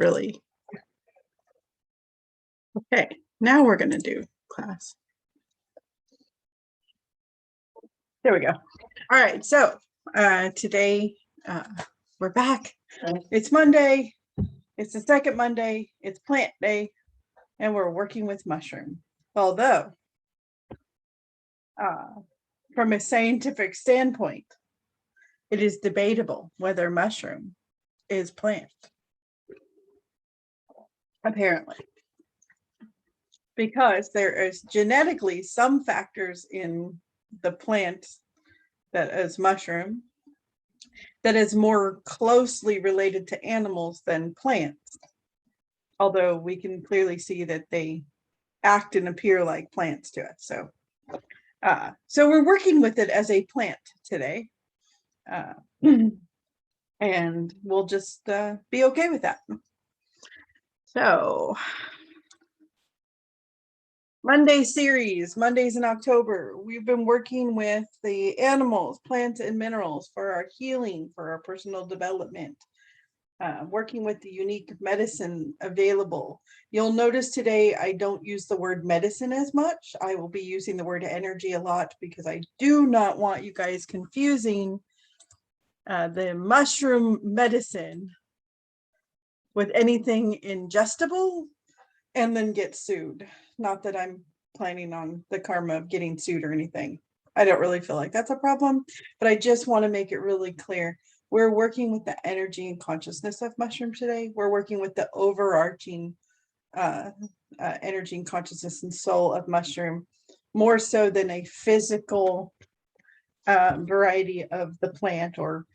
really. Okay, now we're going to do class. There we go. All right, so today we're back. It's Monday. It's the second Monday. It's plant day, and we're working with mushroom. Although, from a scientific standpoint, it is debatable whether mushroom is plant. Apparently, because there is genetically some factors in the plant that is mushroom that is more closely related to animals than plants. Although we can clearly see that they act and appear like plants to us. So we're working with it as a plant today. And we'll just be okay with that. So Monday series, Mondays in October, we've been working with the animals, plants, and minerals for our healing, for our personal development, working with the unique medicine available. You'll notice today I don't use the word medicine as much. I will be using the word energy a lot because I do not want you guys confusing the mushroom medicine with anything ingestible and then get sued. Not that I'm planning on the karma of getting sued or anything. I don't really feel like that's a problem, but I just want to make it really clear. We're working with the energy and consciousness of mushroom today. We're working with the overarching energy and consciousness and soul of mushroom, more so than a physical variety of the plant or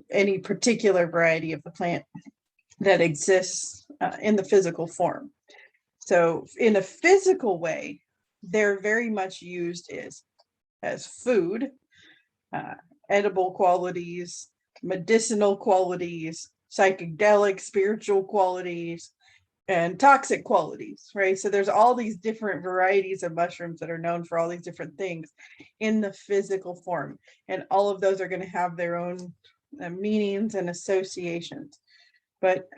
any particular variety of the plant that exists in the physical form. So in a physical way, they're very much used as food, edible qualities, medicinal qualities, psychedelic, spiritual qualities, and toxic qualities, right? So there's all these different varieties of mushrooms that are known for all these different things in the physical form. And all of those are going to have their own meanings and associations. But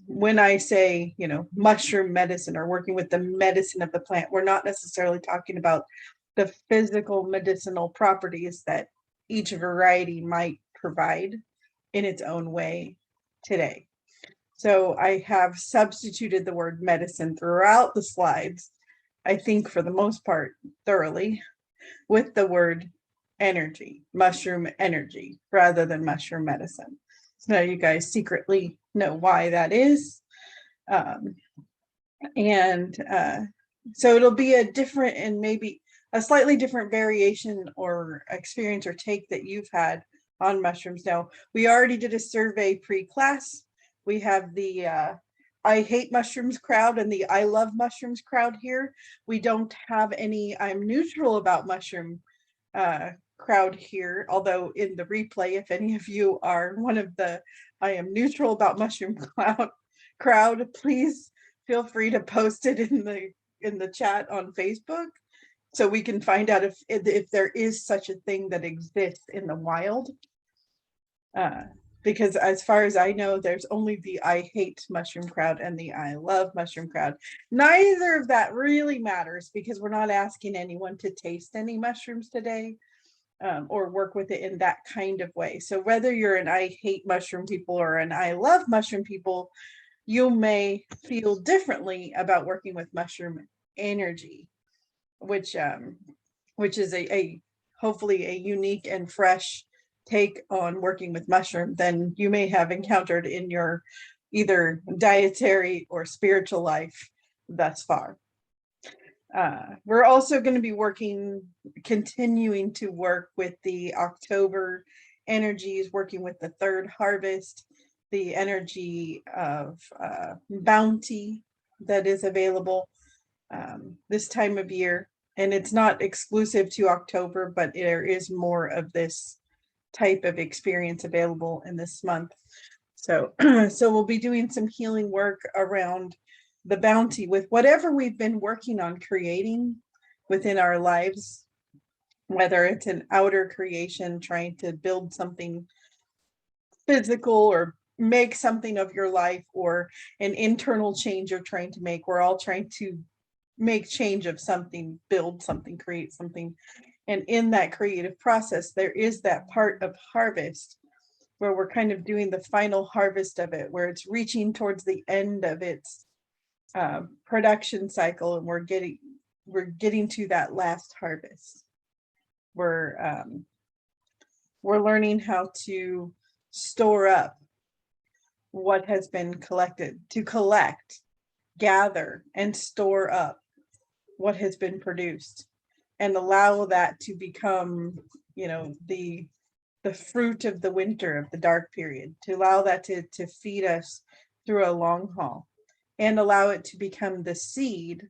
when I say, mushroom medicine or working with the medicine of the plant, we're not necessarily talking about the physical medicinal properties that each variety might provide in its own way today. So I have substituted the word medicine throughout the slides, I think for the most part, thoroughly, with the word energy, mushroom energy, rather than mushroom medicine. So now you guys secretly know why that is. So it'll be a different and maybe a slightly different variation or experience or take that you've had on mushrooms. Now, we already did a survey pre-class. We have the I hate mushrooms crowd and the I love mushrooms crowd here. We don't have any I'm neutral about mushroom crowd here, although in the replay, if any of you are one of the I am neutral about mushroom crowd, please feel free to post it in the chat on Facebook so we can find out if there is such a thing that exists in the wild. Because as far as I know, there's only the I hate mushroom crowd and the I love mushroom crowd. Neither of that really matters because we're not asking anyone to taste any mushrooms today. Or work with it in that kind of way. So whether you're an I hate mushroom people or an I love mushroom people, you may feel differently about working with mushroom energy, which is a hopefully a unique and fresh take on working with mushroom than you may have encountered in your either dietary or spiritual life thus far. We're also going to be continuing to work with the October energies, working with the third harvest, the energy of bounty that is available this time of year. And it's not exclusive to October, but there is more of this type of experience available in this month. So we'll be doing some healing work around the bounty with whatever we've been working on creating within our lives, whether it's an outer creation, trying to build something physical or make something of your life or an internal change you're trying to make. We're all trying to make change of something, build something, create something. And in that creative process, there is that part of harvest where we're kind of doing the final harvest of it, where it's reaching towards the end of its production cycle, and we're getting to that last harvest. We're learning how to store up what has been collected, to collect, gather, and store up what has been produced, and allow that to become, the fruit of the winter, of the dark period, to allow that to feed us through a long haul, and allow it to become the seed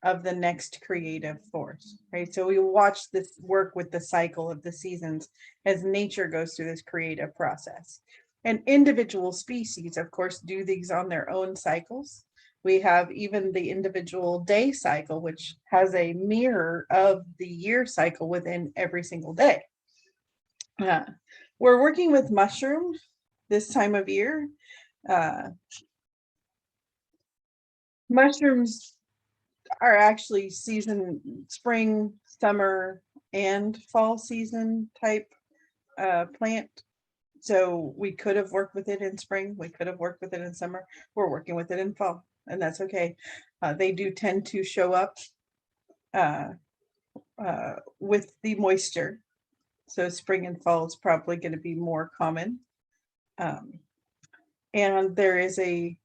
of the next creative force, right? So we watch this work with the cycle of the seasons as nature goes through this creative process. And individual species, of course, do these on their own cycles. We have even the individual day cycle, which has a mirror of the year cycle within every single day. We're working with mushrooms this time of year. Mushrooms are actually spring, summer, and fall season type plant. So we could have worked with it in spring, we could have worked with it in summer. We're working with it in fall, and that's okay. They do tend to show up with the moisture. So spring and fall is probably going to be more common. And there's a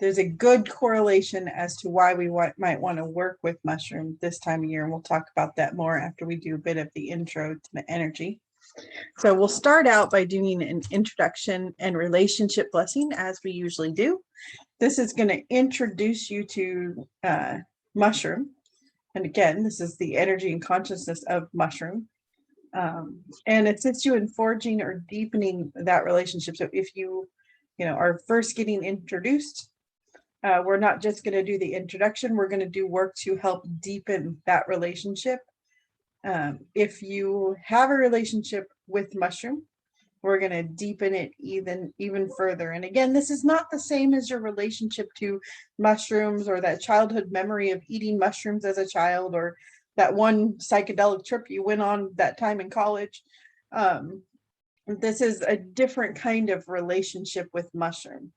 good correlation as to why we might want to work with mushroom this time of year. And we'll talk about that more after we do a bit of the intro to the energy. So we'll start out by doing an introduction and relationship blessing, as we usually do. This is going to introduce you to mushroom. And again, this is the energy and consciousness of mushroom. And assists you in forging or deepening that relationship. So if you are first getting introduced, we're not just going to do the introduction, we're going to do work to help deepen that relationship. If you have a relationship with mushroom, we're going to deepen it even further. And again, this is not the same as your relationship to mushrooms or that childhood memory of eating mushrooms as a child, or that one psychedelic trip you went on that time in college. This is a different kind of relationship with mushroom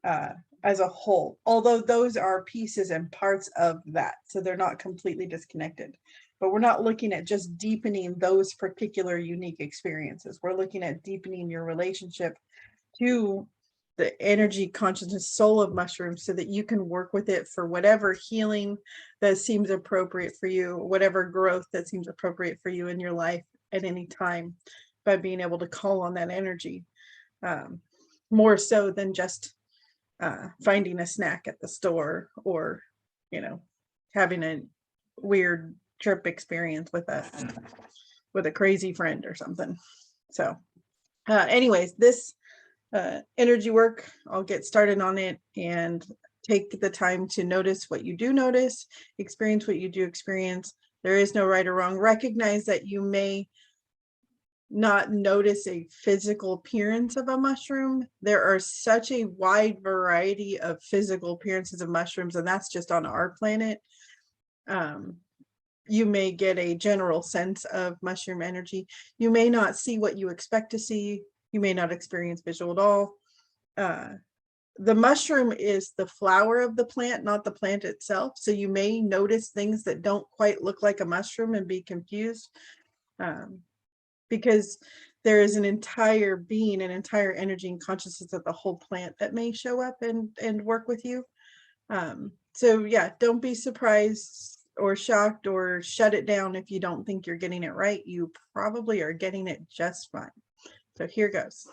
as a whole, although those are pieces and parts of that, so they're not completely disconnected. But we're not looking at just deepening those particular unique experiences. We're looking at deepening your relationship to the energy, consciousness, soul of mushrooms, so that you can work with it for whatever healing that seems appropriate for you, whatever growth that seems appropriate for you in your life at any time, by being able to call on that energy, more so than just finding a snack at the store, or having a weird trip experience with a crazy friend or something. So anyways, this energy work, I'll get started on it and take the time to notice what you do notice, experience what you do experience. There is no right or wrong. Recognize that you may not notice a physical appearance of a mushroom. There are such a wide variety of physical appearances of mushrooms, and that's just on our planet. You may get a general sense of mushroom energy. You may not see what you expect to see. You may not experience visual at all. The mushroom is the flower of the plant, not the plant itself. So you may notice things that don't quite look like a mushroom and be confused, because there is an entire being, an entire energy and consciousness of the whole plant that may show up and work with you. So yeah, don't be surprised or shocked or shut it down if you don't think you're getting it right. You probably are getting it just fine. So here goes.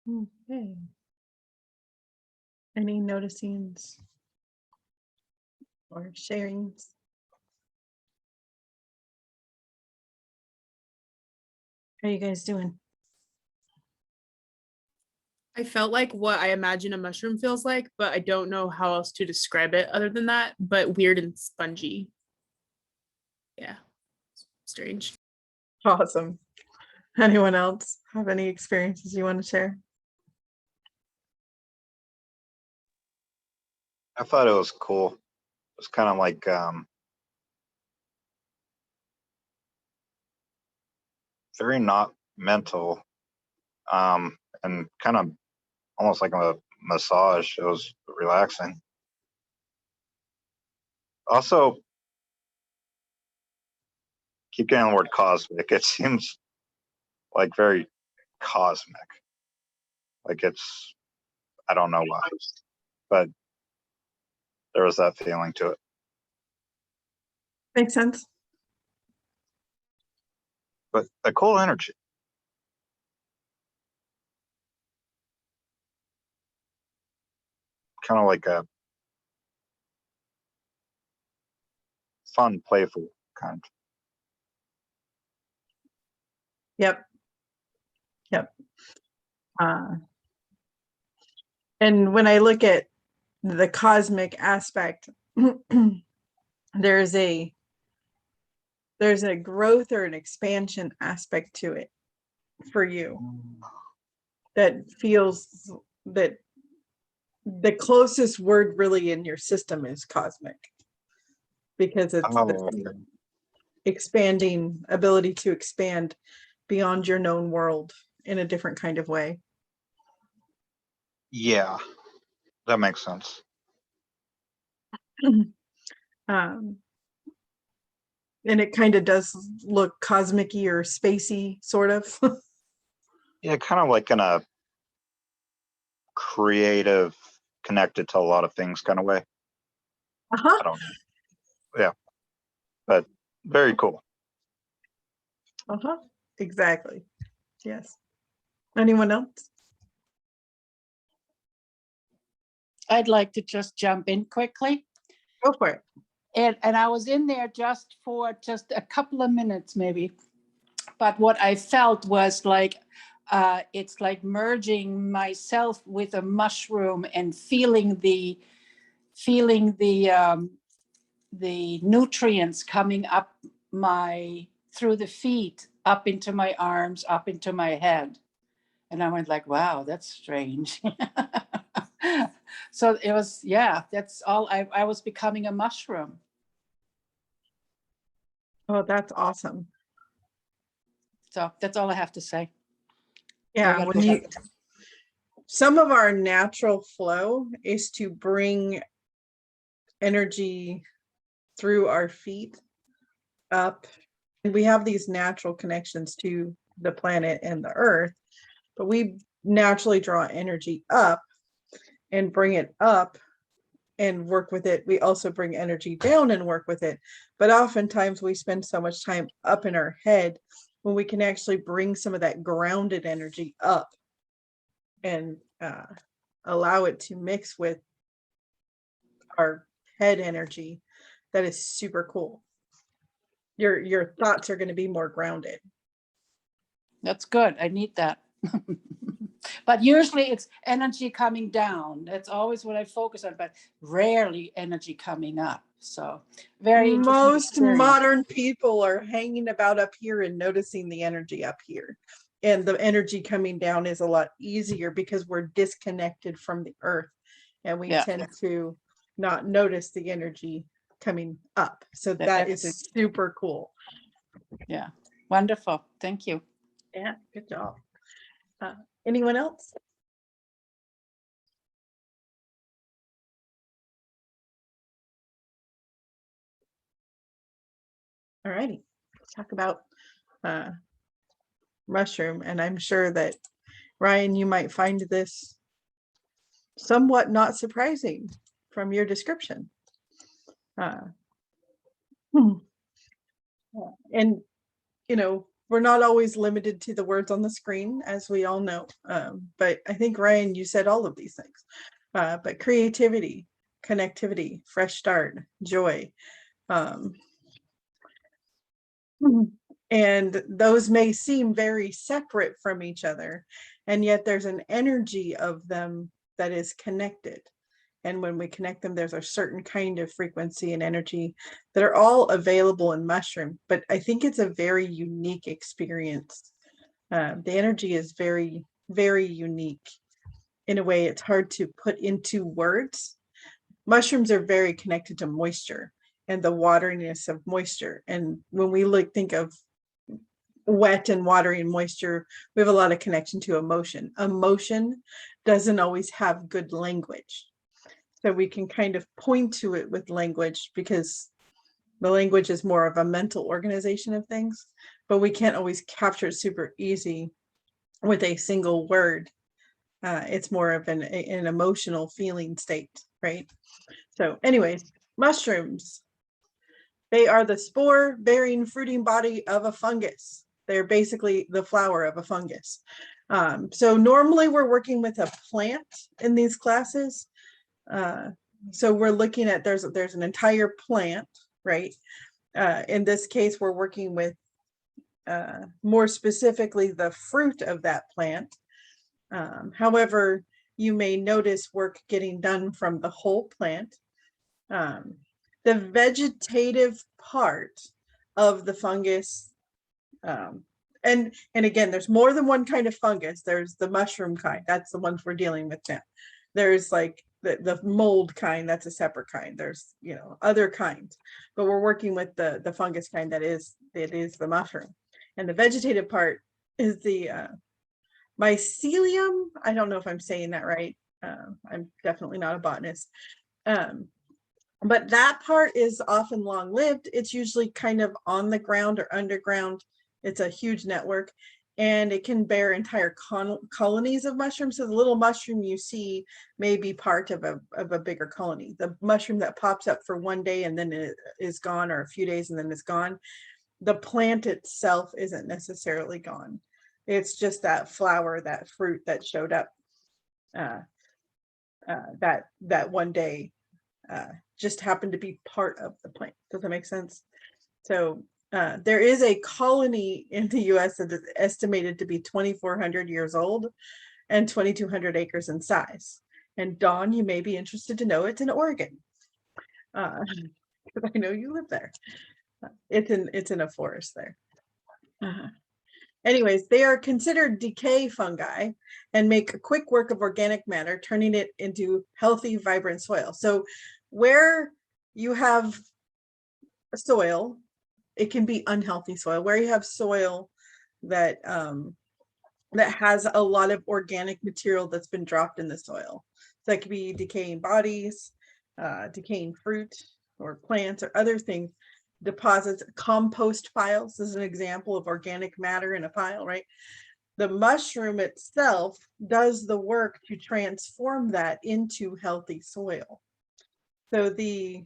Okay. Any noticings or sharings? How are you guys doing? I felt like what I imagine a mushroom feels like, but I don't know how else to describe it other than that, but weird and spongy. Yeah. Strange. Awesome. Anyone else have any experiences you want to share? I thought it was cool. It was kind of like very not mental, and kind of almost like a massage. It was relaxing. Also, keep getting the word cosmic. It seems like very cosmic. Like it's, I don't know why, but there was that feeling to it. Makes sense. But a cool energy. Kind of like a fun, playful kind. Yep. Yep. And when I look at the cosmic aspect, there's a growth or an expansion aspect to it for you that feels that the closest word really in your system is cosmic, because it's the expanding ability to expand beyond your known world in a different kind of way. Yeah, that makes sense. And it kind of does look cosmic-y or spacey, sort of. Yeah, kind of like in a creative, connected to a lot of things kind of way. Uh-huh. I don't know. Yeah, but very cool. Uh-huh. Exactly. Yes. Anyone else? I'd like to just jump in quickly. Go for it. And I was in there just for just a couple of minutes maybe. But what I felt was like, it's like merging myself with a mushroom and feeling the nutrients coming up through the feet, up into my arms, up into my head. And I went like, wow, that's strange. So it was, yeah, that's all. I was becoming a mushroom. Oh, that's awesome. So that's all I have to say. Yeah, some of our natural flow is to bring energy through our feet up. And we have these natural connections to the planet and the earth, but we naturally draw energy up and bring it up and work with it. We also bring energy down and work with it. But oftentimes we spend so much time up in our head when we can actually bring some of that grounded energy up and allow it to mix with our head energy. That is super cool. Your thoughts are going to be more grounded. That's good. I need that. But usually it's energy coming down. That's always what I focus on, but rarely energy coming up. So very interesting. Most experience. modern people are hanging about up here and noticing the energy up here. And the energy coming down is a lot easier because we're disconnected from the earth and we tend to not notice the energy coming up. So that is super cool. Yeah, wonderful. Thank you. Yeah, good job. Anyone else? All righty, let's talk about mushroom. And I'm sure that Ryan, you might find this somewhat not surprising from your description. And you know, we're not always limited to the words on the screen, as we all know. But I think, Ryan, you said all of these things. But creativity, connectivity, fresh start, joy. And those may seem very separate from each other, and yet there's an energy of them that is connected. And when we connect them, there's a certain kind of frequency and energy that are all available in mushroom. But I think it's a very unique experience. The energy is very, very unique. In a way, it's hard to put into words. Mushrooms are very connected to moisture and the wateriness of moisture. And when we think of wet and watery and moisture, we have a lot of connection to emotion. Emotion doesn't always have good language. So we can kind of point to it with language because the language is more of a mental organization of things, but we can't always capture it super easy with a single word. It's more of an emotional feeling state, right? So anyways, mushrooms, they are the spore bearing fruiting body of a fungus. They're basically the flower of a fungus. So normally we're working with a plant in these classes. So we're looking at, there's an entire plant, right? In this case, we're working with more specifically the fruit of that plant. However, you may notice work getting done from the whole plant. The vegetative part of the fungus, and again, there's more than one kind of fungus. There's the mushroom kind, that's the ones we're dealing with now. There's like the mold kind, that's a separate kind. There's, you know, other kinds, but we're working with the fungus kind that is the mushroom. And the vegetative part is the mycelium. I don't know if I'm saying that right. I'm definitely not a botanist. But that part is often long-lived. It's usually kind of on the ground or underground. It's a huge network, and it can bear entire colonies of mushrooms. So the little mushroom you see may be part of a bigger colony. The mushroom that pops up for one day and then it is gone, or a few days and then it's gone. The plant itself isn't necessarily gone. It's just that flower, that fruit that showed up that one day just happened to be part of the plant. Does that make sense? So there is a colony in the US that is estimated to be 2,400 years old and 2,200 acres in size. And Dawn, you may be interested to know it's in Oregon, because I know you live there. It's in a forest there. Anyways, they are considered decay fungi and make a quick work of organic matter, turning it into healthy, vibrant soil. So where you have soil, it can be unhealthy soil. Where you have soil that that has a lot of organic material that's been dropped in the soil. So that could be decaying bodies, decaying fruit or plants or other things. Deposits, compost piles is an example of organic matter in a pile, right? The mushroom itself does the work to transform that into healthy soil. So the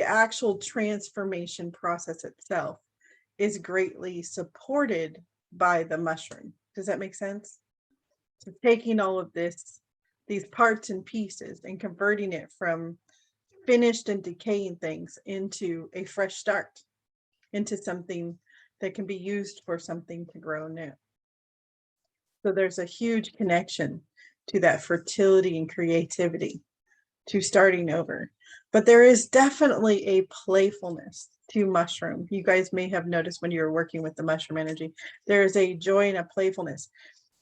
actual transformation process itself is greatly supported by the mushroom. Does that make sense? So taking all of these parts and pieces and converting it from finished and decaying things into a fresh start, into something that can be used for something to grow new. So there's a huge connection to that fertility and creativity, to starting over. But there is definitely a playfulness to mushroom. You guys may have noticed when you were working with the mushroom energy, there is a joy and a playfulness.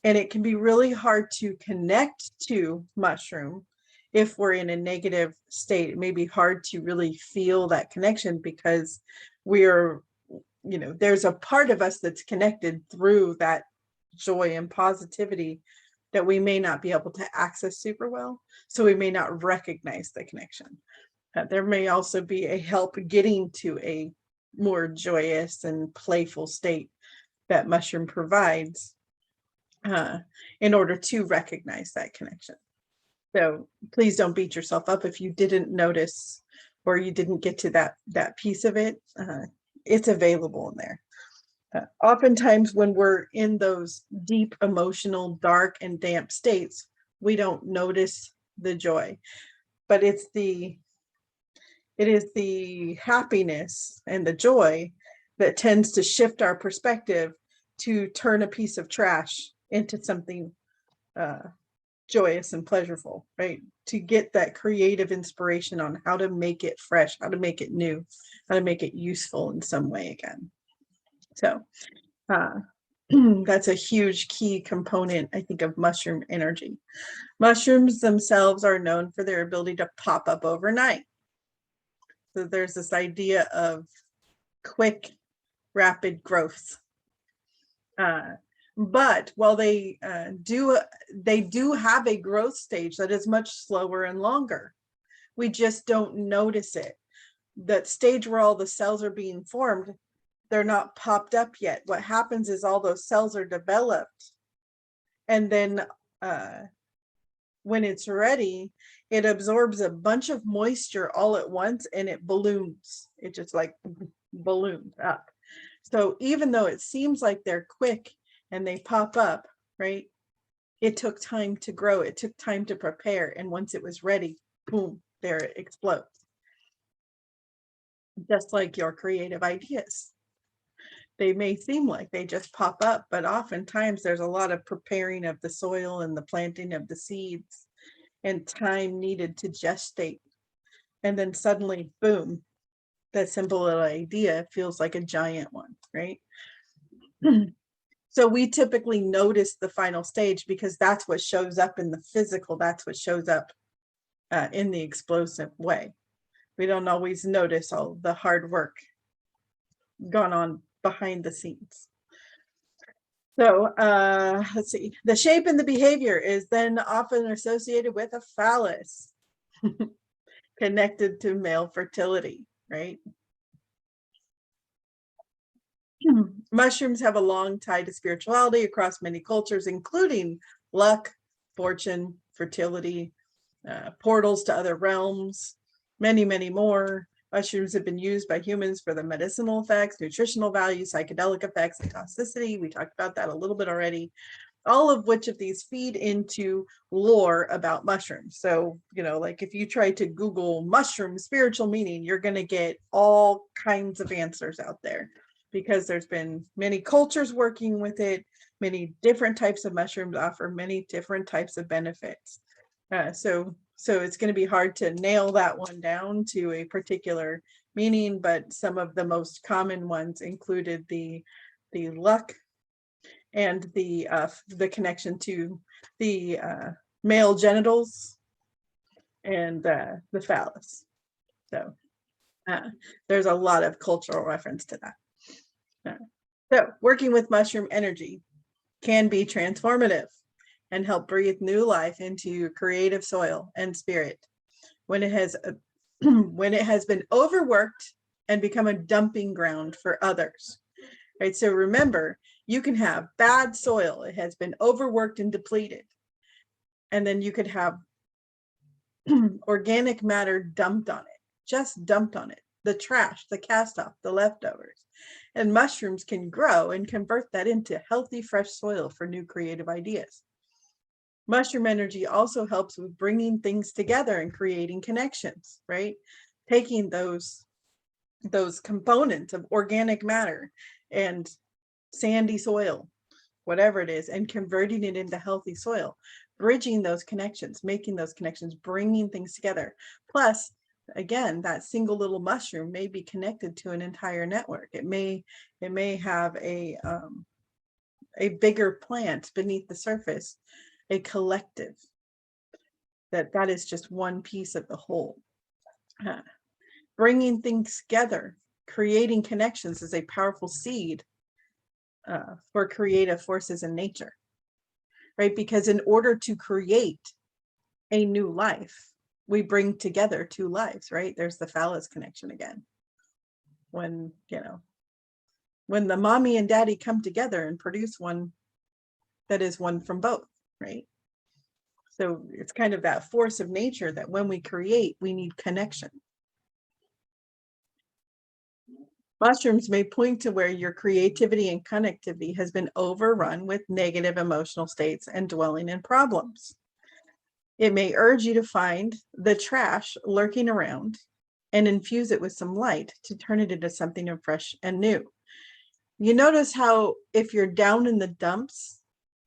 And it can be really hard to connect to mushroom if we're in a negative state. It may be hard to really feel that connection because we're, you know, there's a part of us that's connected through that joy and positivity that we may not be able to access super well. So we may not recognize the connection. There may also be a help getting to a more joyous and playful state that mushroom provides in order to recognize that connection. So please don't beat yourself up if you didn't notice or you didn't get to that piece of it. It's available in there. Oftentimes when we're in those deep emotional, dark and damp states, we don't notice the joy, but it is the happiness and the joy that tends to shift our perspective to turn a piece of trash into something joyous and pleasurable, right? To get that creative inspiration on how to make it fresh, how to make it new, how to make it useful in some way again. So that's a huge key component, I think, of mushroom energy. Mushrooms themselves are known for their ability to pop up overnight. So there's this idea of quick, rapid growth. But while they do have a growth stage that is much slower and longer, we just don't notice it. That stage where all the cells are being formed, they're not popped up yet. What happens is all those cells are developed, and then when it's ready, it absorbs a bunch of moisture all at once and it balloons. It just like balloons up. So even though it seems like they're quick and they pop up, right? It took time to grow. It took time to prepare. And once it was ready, boom, there it explodes. Just like your creative ideas. They may seem like they just pop up, but oftentimes there's a lot of preparing of the soil and the planting of the seeds and time needed to gestate. And then suddenly, boom, that simple little idea feels like a giant one, right? So we typically notice the final stage because that's what shows up in the physical. That's what shows up in the explosive way. We don't always notice all the hard work gone on behind the scenes. So let's see. The shape and the behavior is then often associated with a phallus connected to male fertility, right? Mushrooms have a long tie to spirituality across many cultures, including luck, fortune, fertility, portals to other realms, many, many more. Mushrooms have been used by humans for the medicinal effects, nutritional value, psychedelic effects, and toxicity. We talked about that a little bit already. All of which of these feed into lore about mushrooms. So, you know, like if you try to Google mushroom spiritual meaning, you're going to get all kinds of answers out there because there's been many cultures working with it. Many different types of mushrooms offer many different types of benefits. So it's going to be hard to nail that one down to a particular meaning, but some of the most common ones included the luck and the connection to the male genitals and the phallus. So there's a lot of cultural reference to that. So working with mushroom energy can be transformative and help breathe new life into creative soil and spirit when it has when it has been overworked and become a dumping ground for others. Right. So remember, you can have bad soil. It has been overworked and depleted. And then you could have organic matter dumped on it, just dumped on it, the trash, the cast off, the leftovers. And mushrooms can grow and convert that into healthy, fresh soil for new creative ideas. Mushroom energy also helps with bringing things together and creating connections, right? Taking those components of organic matter and sandy soil, whatever it is, and converting it into healthy soil, bridging those connections, making those connections, bringing things together. Plus, again, that single little mushroom may be connected to an entire network. It may have a bigger plant beneath the surface, a collective. That is just one piece of the whole. Bringing things together, creating connections is a powerful seed for creative forces in nature, right? Because in order to create a new life, we bring together two lives, right? There's the phallus connection again. When, you know, when the mommy and daddy come together and produce one that is one from both, right? So it's kind of that force of nature that when we create, we need connection. Mushrooms may point to where your creativity and connectivity has been overrun with negative emotional states and dwelling in problems. It may urge you to find the trash lurking around and infuse it with some light to turn it into something fresh and new. You notice how if you're down in the dumps,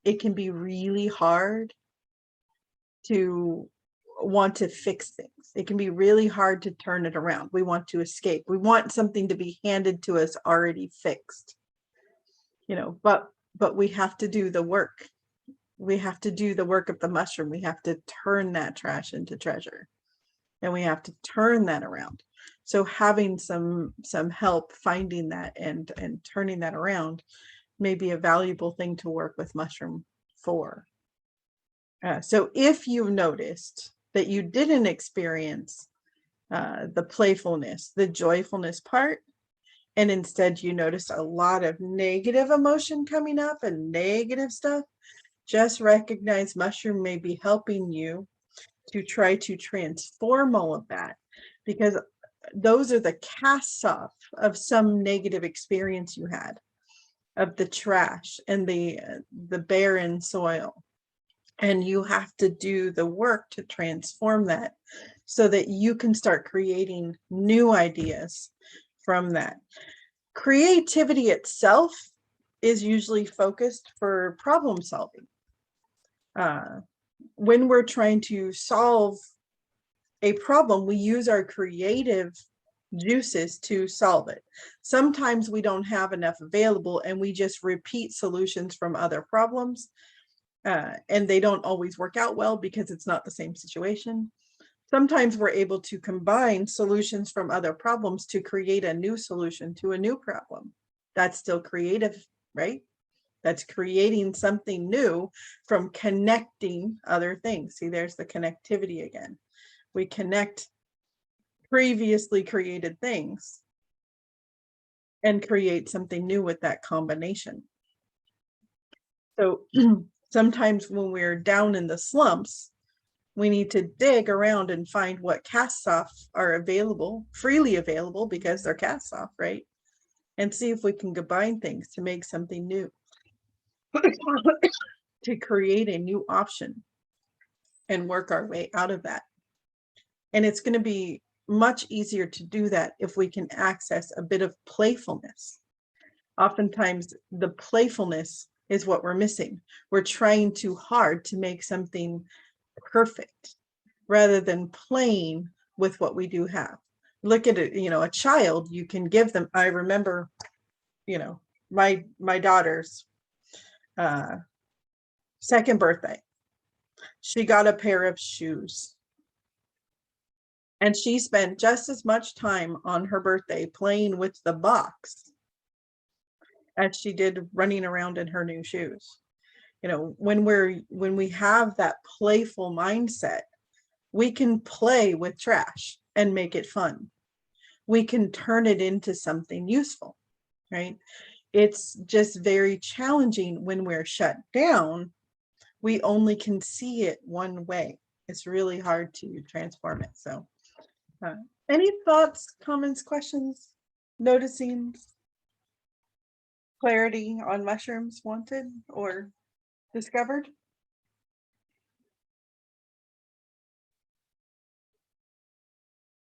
it can be really hard to want to fix things. It can be really hard to turn it around. We want to escape. We want something to be handed to us already fixed. But we have to do the work. We have to do the work of the mushroom. We have to turn that trash into treasure. And we have to turn that around. So having some help finding that and turning that around may be a valuable thing to work with mushroom for. So if you've noticed that you didn't experience the playfulness, the joyfulness part, and instead you notice a lot of negative emotion coming up and negative stuff, just recognize mushroom may be helping you to try to transform all of that, because those are the casts off of some negative experience you had of the trash and the barren soil. And you have to do the work to transform that so that you can start creating new ideas from that. Creativity itself is usually focused for problem solving. When we're trying to solve a problem, we use our creative juices to solve it. Sometimes we don't have enough available and we just repeat solutions from other problems. And they don't always work out well because it's not the same situation. Sometimes we're able to combine solutions from other problems to create a new solution to a new problem. That's still creative, right? That's creating something new from connecting other things. See, there's the connectivity again. We connect previously created things and create something new with that combination. So sometimes when we're down in the slumps, we need to dig around and find what casts off are available, freely available because they're casts off, right? And see if we can combine things to make something new, to create a new option and work our way out of that. And it's going to be much easier to do that if we can access a bit of playfulness. Oftentimes the playfulness is what we're missing. We're trying too hard to make something perfect rather than playing with what we do have. Look at it, a child, you can give them, I remember, my daughter's second birthday. She got a pair of shoes. And she spent just as much time on her birthday playing with the box as she did running around in her new shoes. When we have that playful mindset, we can play with trash and make it fun. We can turn it into something useful, right? It's just very challenging when we're shut down. We only can see it one way. It's really hard to transform it. So any thoughts, comments, questions, noticing, clarity on mushrooms wanted or discovered?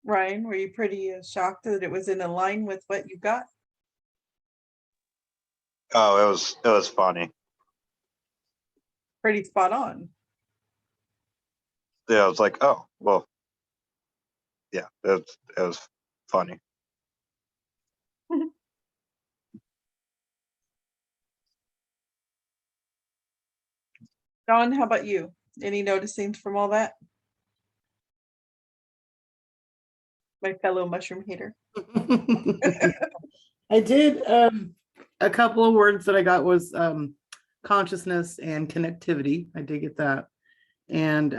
Ryan, were you pretty shocked that it was in line with what you got? Oh, it was funny. Pretty spot on. Yeah, I was like, oh, well, yeah, it was funny. Dawn, how about you? Any noticings from all that? My fellow mushroom hater. I did a couple of words that I got was consciousness and connectivity. I did get that. And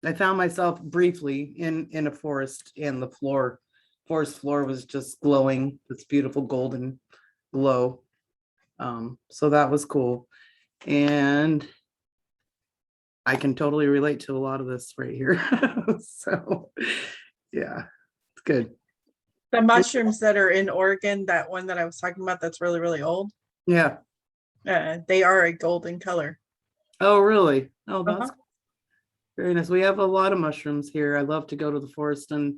I found myself briefly in a forest, and the forest floor was just glowing, this beautiful golden glow. So that was cool. And I can totally relate to a lot of this right here. So yeah, it's good. The mushrooms that are in Oregon, that one that I was talking about, that's really, really old. Yeah. They are a golden color. Oh, really? Oh, Uh-huh. that's very nice. We have a lot of mushrooms here. I love to go to the forest and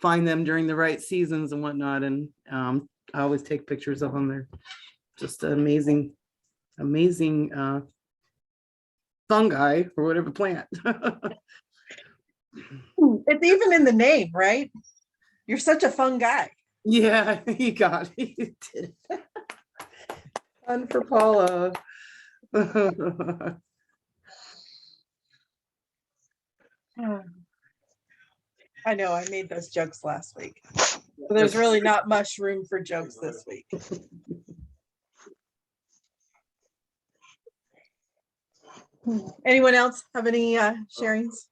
find them during the right seasons and whatnot. And I always take pictures of them. They're just amazing, amazing fungi or whatever plant. It's even in the name, right? You're such a fun guy. Yeah, you got it. You did it. Fun for Paula. I know, I made those jokes last week. So there's really not much room for jokes this week. Anyone else have any sharings?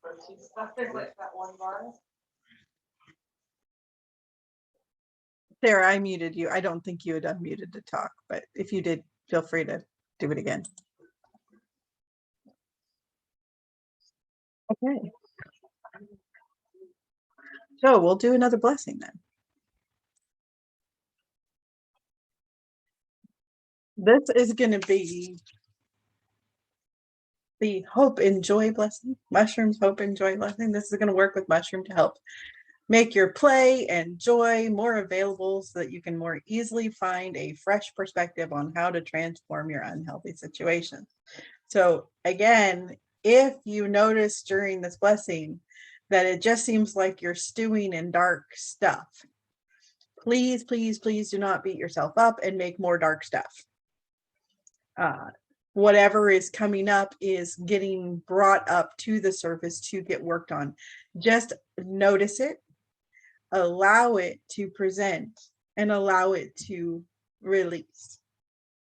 Sarah, I muted you. I don't think you had unmuted to talk, but if you did, feel free to do it again. Okay. So we'll do another blessing then. This is going to be the hope and joy blessing. Mushrooms, hope and joy blessing. This is going to work with mushroom to help make your play and joy more available so that you can more easily find a fresh perspective on how to transform your unhealthy situations. So again, if you notice during this blessing that it just seems like you're stewing in dark stuff, please, please, please do not beat yourself up and make more dark stuff. Whatever is coming up is getting brought up to the surface to get worked on. Just notice it, allow it to present, and allow it to release.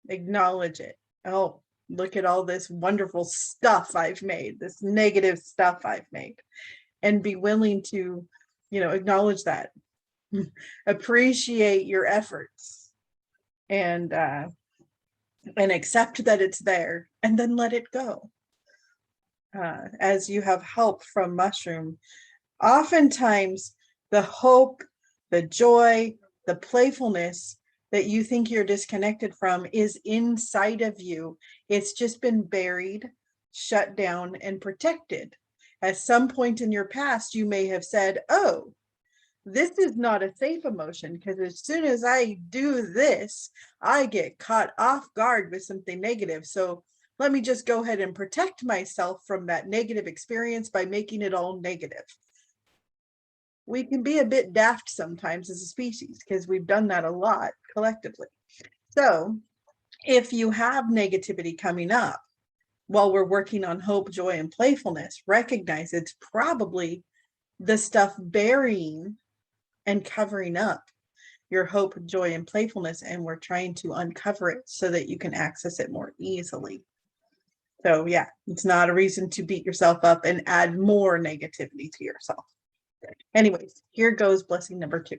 Acknowledge it. Oh, look at all this wonderful stuff I've made, this negative stuff I've made, and be willing to, acknowledge that. Appreciate your efforts and accept that it's there, and then let it go. As you have help from mushroom, oftentimes the hope, the joy, the playfulness that you think you're disconnected from is inside of you. It's just been buried, shut down, and protected. At some point in your past, you may have said, oh, this is not a safe emotion because as soon as I do this, I get caught off guard with something negative. So let me just go ahead and protect myself from that negative experience by making it all negative. We can be a bit daft sometimes as a species because we've done that a lot collectively. So if you have negativity coming up while we're working on hope, joy, and playfulness, recognize it's probably the stuff burying and covering up your hope, joy, and playfulness, and we're trying to uncover it so that you can access it more easily. So yeah, it's not a reason to beat yourself up and add more negativity to yourself. Anyways, here goes blessing number 2.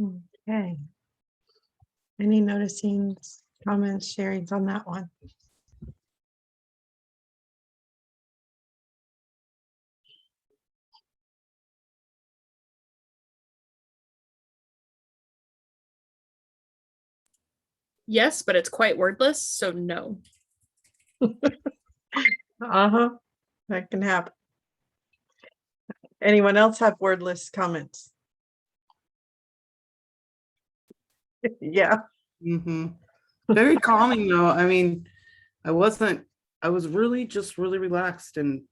Okay. Any noticing comments, sharings on that one? Yes, but it's quite wordless, so no. Uh-huh, that can happen. Anyone else have wordless comments? Yeah, Very calming though. I mean, I was really just really relaxed, and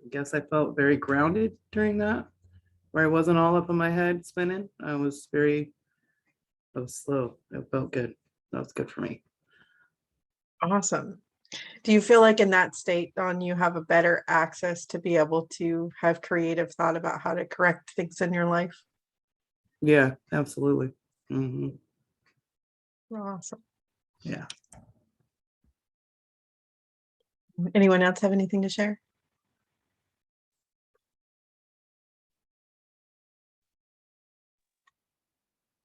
I guess I felt very grounded during that, where I wasn't all up in my head spinning. I was slow. It felt good. That was good for me. awesome. Do you feel like in that state, Dawn, you have a better access to be able to have creative thought about how to correct things in your life? Yeah, absolutely. Awesome. Yeah. Anyone else have anything to share?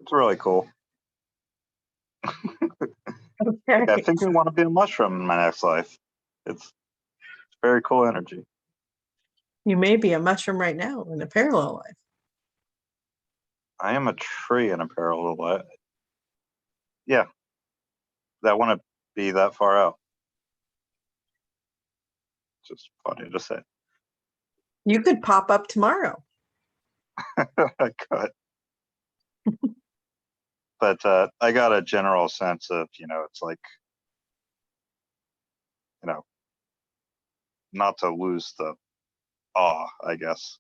It's really cool. Okay. I think I want to be a mushroom in my next life. It's very cool energy. You may be a mushroom right now in a parallel life. I am a tree in a parallel life. Yeah. I want to be that far out. Just funny to say. You could pop up tomorrow. I could. But I got a general sense of, it's like, not to lose the awe, I guess.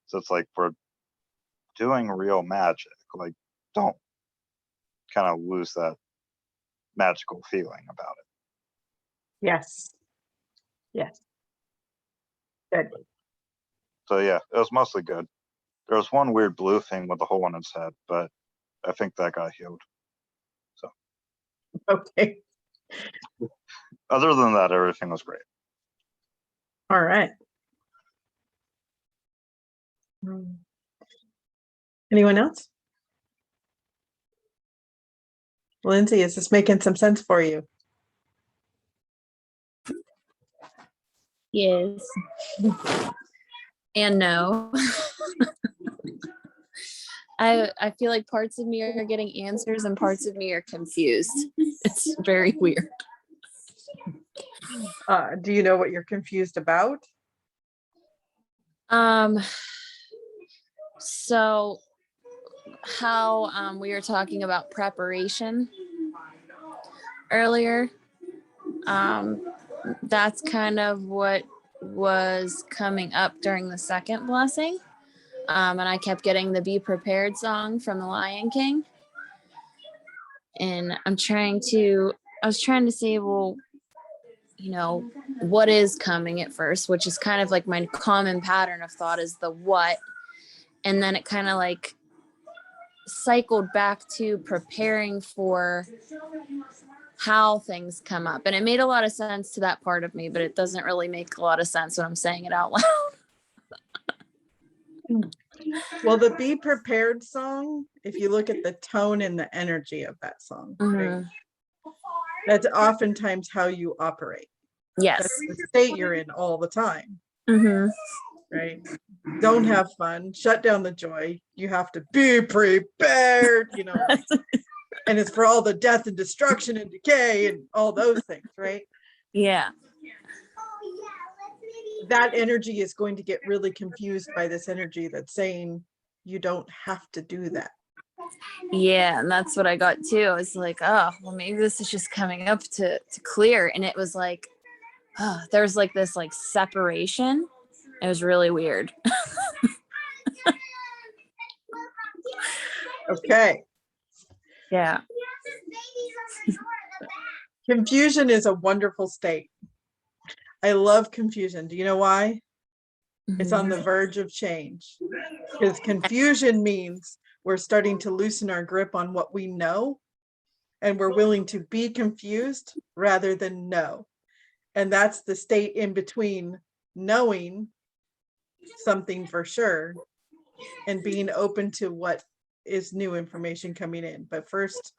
So it's like we're doing real magic. Like, don't kind of lose that magical feeling about it. Yes. Yes. Good. So yeah, it was mostly good. There was one weird blue thing with a hole in its head, but I think that got healed. Okay. Other than that, everything was great. All right. Anyone else? Lindsay, is this making some sense for you? Yes. And no. I feel like parts of me are getting answers and parts of me are confused. It's very weird. Do you know what you're confused about? So how we were talking about preparation earlier. That's kind of what was coming up during the second blessing. And I kept getting the Be Prepared song from the Lion King. And I was trying to say, well, what is coming at first, which is kind of like my common pattern of thought is the what. And then it kind of like cycled back to preparing for how things come up. And it made a lot of sense to that part of me, but it doesn't really make a lot of sense when I'm saying it out loud. Well, the Be Prepared song, if you look at the tone and the energy of that song, right, that's oftentimes how you operate. Yes. That's the state you're in all the time, Mm-hmm. right? Don't have fun, shut down the joy. You have to be prepared, and it's for all the death and destruction and decay and all those things, right? Yeah. That energy is going to get really confused by this energy that's saying you don't have to do that. Yeah, and that's what I got too. I was like, oh, well, maybe this is just coming up to clear. And it was like, oh, there's like this like separation. It was really weird. Okay. Yeah. Confusion is a wonderful state. I love confusion. Do you know why? It's on the verge of change. Because confusion means we're starting to loosen our grip on what we know, and we're willing to be confused rather than know. And that's the state in between knowing something for sure and being open to what is new information coming in. But first,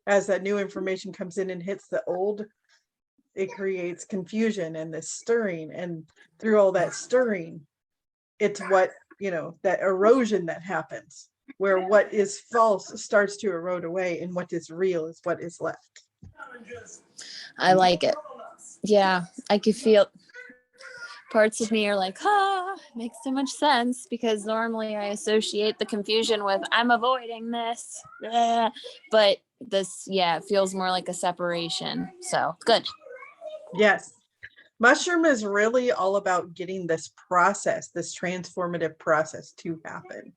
as that new information comes in and hits the old, it creates confusion and this stirring. And through all that stirring, it's what, that erosion that happens, where what is false starts to erode away and what is real is what is left. I like it. Yeah, I could feel parts of me are like, makes so much sense, because normally I associate the confusion with I'm avoiding this. But this, it feels more like a separation. So good. Yes. Mushroom is really all about getting this process, this transformative process to happen,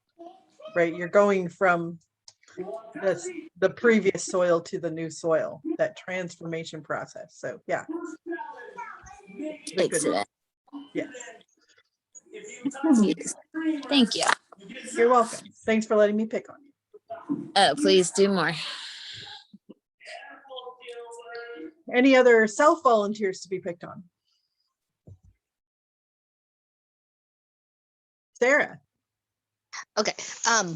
right? You're going from the previous soil to the new soil, that transformation process. So yeah. It's a good Excellent. one. Yes. Yes. Thank you. You're welcome. Thanks for letting me pick on you. Oh, please do more. Any other self volunteers to be picked on? Sarah. Okay. I'm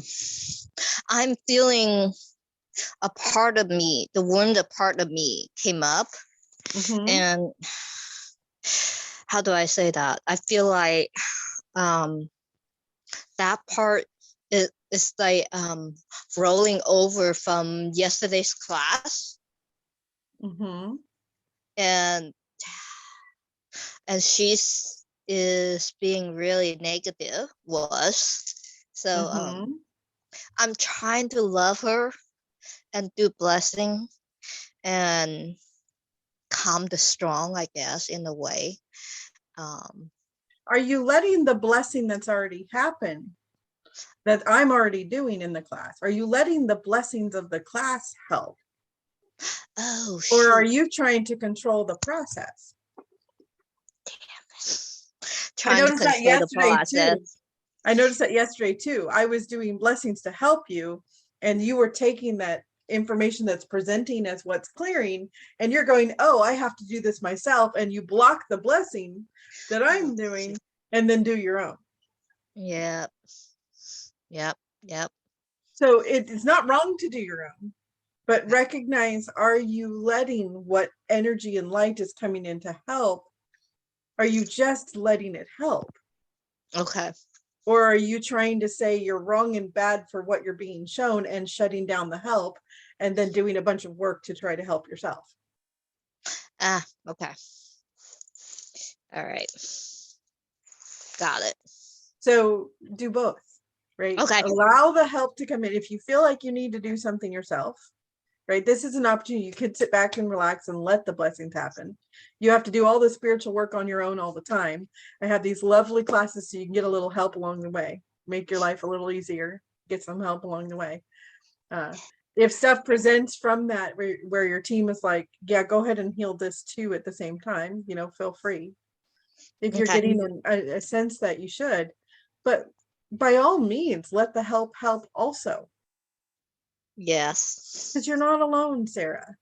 feeling a part of me, the wounded part of me came up, Mhm. and how do I say that? I feel like that part is like rolling over from yesterday's class, Mhm. and she's is being really negative was. So Mhm. I'm trying to love her and do blessing and calm the strong, I guess, in a way. Are you letting the blessing that's already happened, that I'm already doing in the class, are you letting the blessings of the class help? Oh, Or are shoot. you trying to control the process? Trying to control the process. I noticed that yesterday too. I was doing blessings to help you, and you were taking that information that's presenting as what's clearing, and you're going, oh, I have to do this myself, and you block the blessing that I'm doing and then do your own. Yep. So it's not wrong to do your own, but recognize, are you letting what energy and light is coming in to help? Are you just letting it help? Okay. Or are you trying to say you're wrong and bad for what you're being shown and shutting down the help and then doing a bunch of work to try to help yourself? Okay. All right. Got it. So do both, right? Okay. Allow the help to come in. If you feel like you need to do something yourself, right? This is an opportunity. You could sit back and relax and let the blessings happen. You have to do all the spiritual work on your own all the time. I have these lovely classes so you can get a little help along the way, make your life a little easier, get some help along the way. If stuff presents from that where your team is like, yeah, go ahead and heal this too at the same time, feel free. If you're Okay. getting a sense that you should, but by all means, let the help also. Yes. Because you're not alone, Sarah.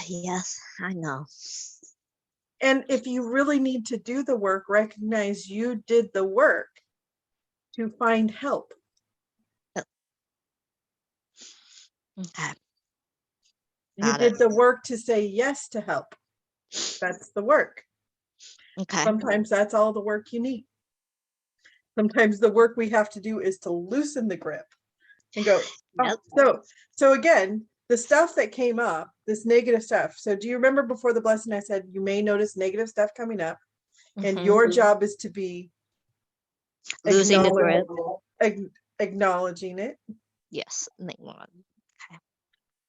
Yes, I know. And if you really need to do the work, recognize you did the work to find help. Okay. You Got did it. the work to say yes to help. That's the work. Okay. Sometimes that's all the work you need. Sometimes the work we have to do is to loosen the grip and go, oh, so again, the stuff that came up, this negative stuff. So do you remember before the blessing, I said, you may notice negative stuff coming up, and Mhm. your job is to be Losing the grip. acknowledging it. Yes.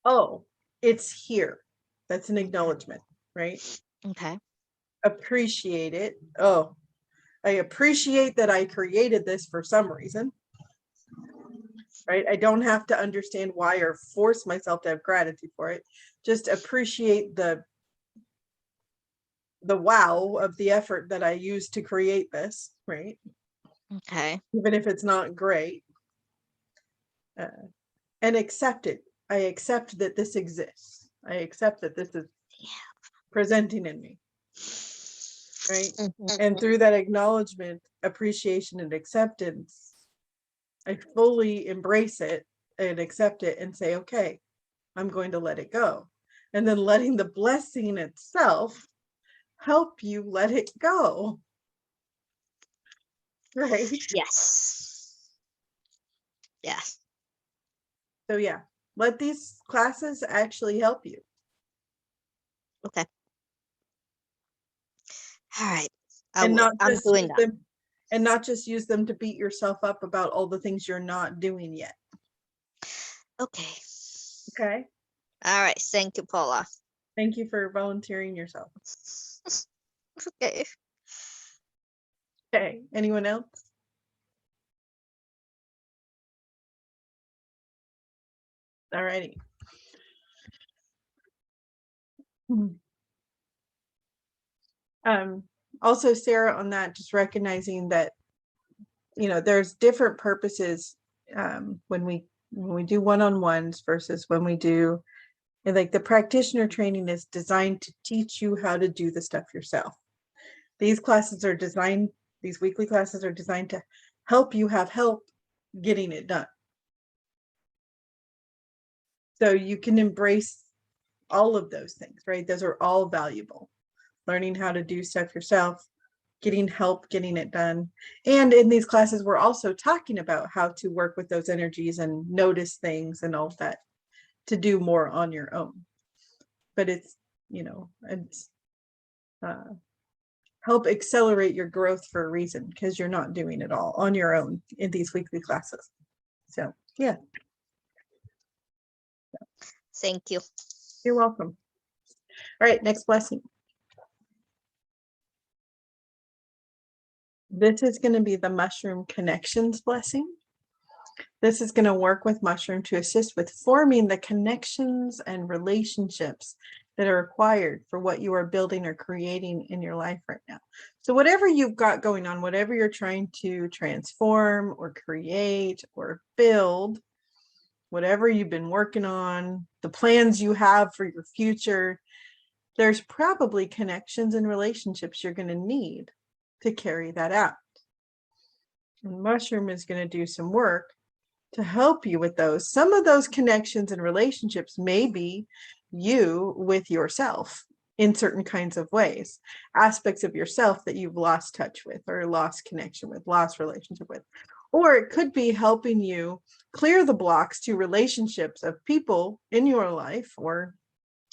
Oh, it's here. That's an acknowledgement, right? Okay. Appreciate it. Oh, I appreciate that I created this for some reason, right? I don't have to understand why or force myself to have gratitude for it. Just appreciate the wow of the effort that I used to create this, right? Okay. Even if it's not great. And accept it. I accept that this exists. I accept that this is presenting in me, right? Mhm. And through that acknowledgement, appreciation, and acceptance, I fully embrace it and accept it and say, okay, I'm going to let it go. And then letting the blessing itself help you let it go. Right. Yes. Yes. So yeah, let these classes actually help you. Okay. All right. And not I'm just doing use that. them, and not just use them to beat yourself up about all the things you're not doing yet. Okay. Okay. All right. Thank you, Paula. Thank you for volunteering yourself. Okay. Okay. Anyone else? All righty. Also, Sarah, on that, just recognizing that, you know, there's different purposes when we do one-on-ones versus when we do, and like the practitioner training is designed to teach you how to do the stuff yourself. These classes are designed, these weekly classes are designed to help you have help getting it done. So you can embrace all of those things, right? Those are all valuable. Learning how to do stuff yourself, getting help, getting it done. And in these classes, we're also talking about how to work with those energies and notice things and all that to do more on your own. But it's, you know, it's help accelerate your growth for a reason, because you're not doing it all on your own in these weekly classes. So yeah, Thank you. you're welcome. All right, next blessing. This is going to be the mushroom connections blessing. This is going to work with mushroom to assist with forming the connections and relationships that are required for what you are building or creating in your life right now. So whatever you've got going on, whatever you're trying to transform or create or build, whatever you've been working on, the plans you have for your future, there's probably connections and relationships you're going to need to carry that out. And mushroom is going to do some work to help you with those. Some of those connections and relationships may be you with yourself in certain kinds of ways, aspects of yourself that you've lost touch with or lost connection with, lost relationship with. Or it could be helping you clear the blocks to relationships of people in your life or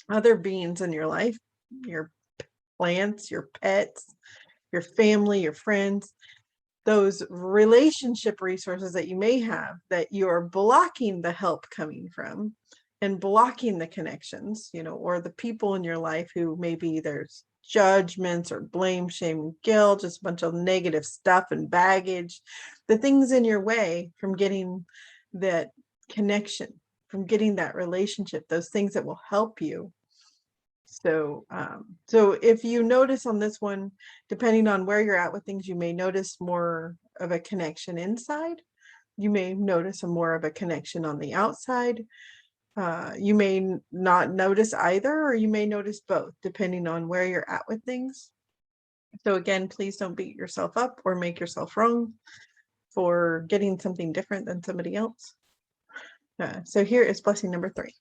other beings in your life, your plants, your pets, your family, your friends, those relationship resources that you may have that you're blocking the help coming from and blocking the connections, you know, or the people in your life who maybe there's judgments or blame, shame, guilt, just a bunch of negative stuff and baggage, the things in your way from getting that connection, from getting that relationship, those things that will help you. So, so if you notice on this one, depending on where you're at with things, you may notice more of a connection inside. You may notice a more of a connection on the outside. You may not notice either, or you may notice both, depending on where you're at with things. So again, please don't beat yourself up or make yourself wrong for getting something different than somebody else. So here is blessing number 3.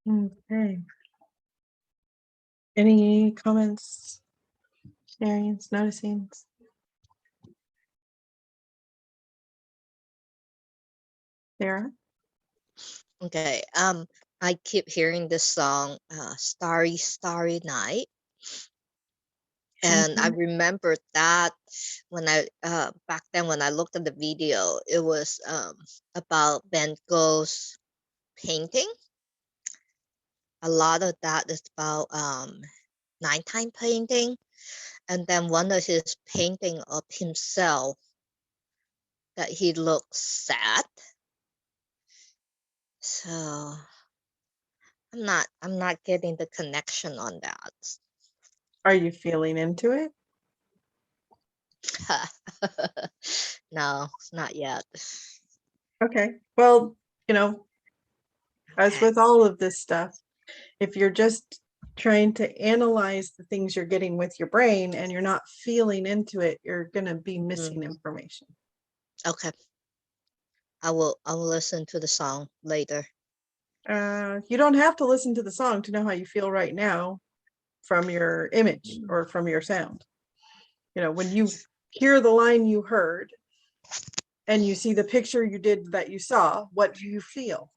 Okay. Any comments, Arians, noticing? Sarah? Okay. I keep hearing this song, Starry, Starry Night. And I remember that when I back then when I looked at the video, it was about Van Gogh's painting. A lot of that is about nighttime painting, and then one of his painting of himself that he looks sad. So I'm not getting the connection on that. Are you feeling into it? No, not yet. Okay, well, as Okay. with all of this stuff, if you're just trying to analyze the things you're getting with your brain and you're not feeling into it, you're gonna be missing information. Okay. I will listen to the song later. You don't have to listen to the song to know how you feel right now from your image or from your sound. When you hear the line you heard and you see the picture you did that you saw, what do you feel?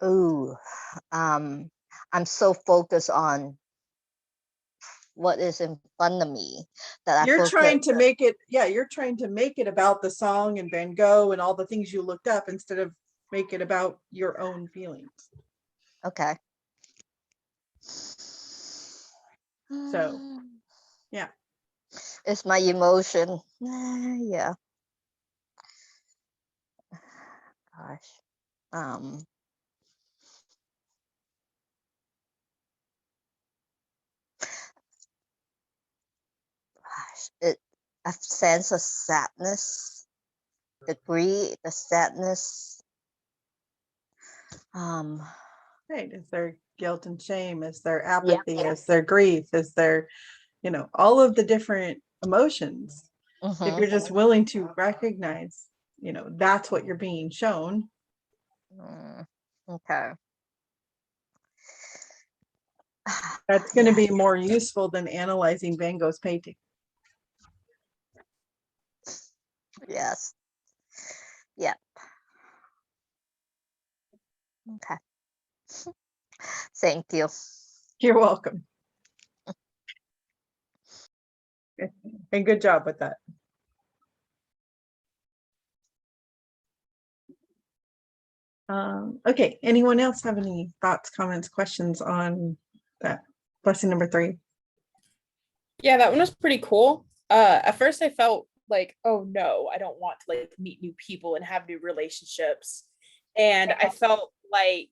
Ooh, I'm so focused on what is in front of me that I You're trying forget. to make it, yeah, you're trying to make it about the song and Van Gogh and all the things you looked up instead of make it about your own feelings. Okay. So, yeah. It's my emotion. Yeah. Gosh. A sense of sadness, the grief, the sadness. Right. Is there guilt and shame? Is there apathy? Is there grief? Is there, all of the different emotions? If you're just willing to recognize, that's what you're being shown. Okay. That's going to be more useful than analyzing Van Gogh's painting. Yes. Yep. Okay. Thank you. You're welcome. And good job with that. Okay, anyone else have any thoughts, comments, questions on that lesson number 3? Yeah, that one was pretty cool. At first I felt like, oh no, I don't want to like meet new people and have new relationships. And I felt like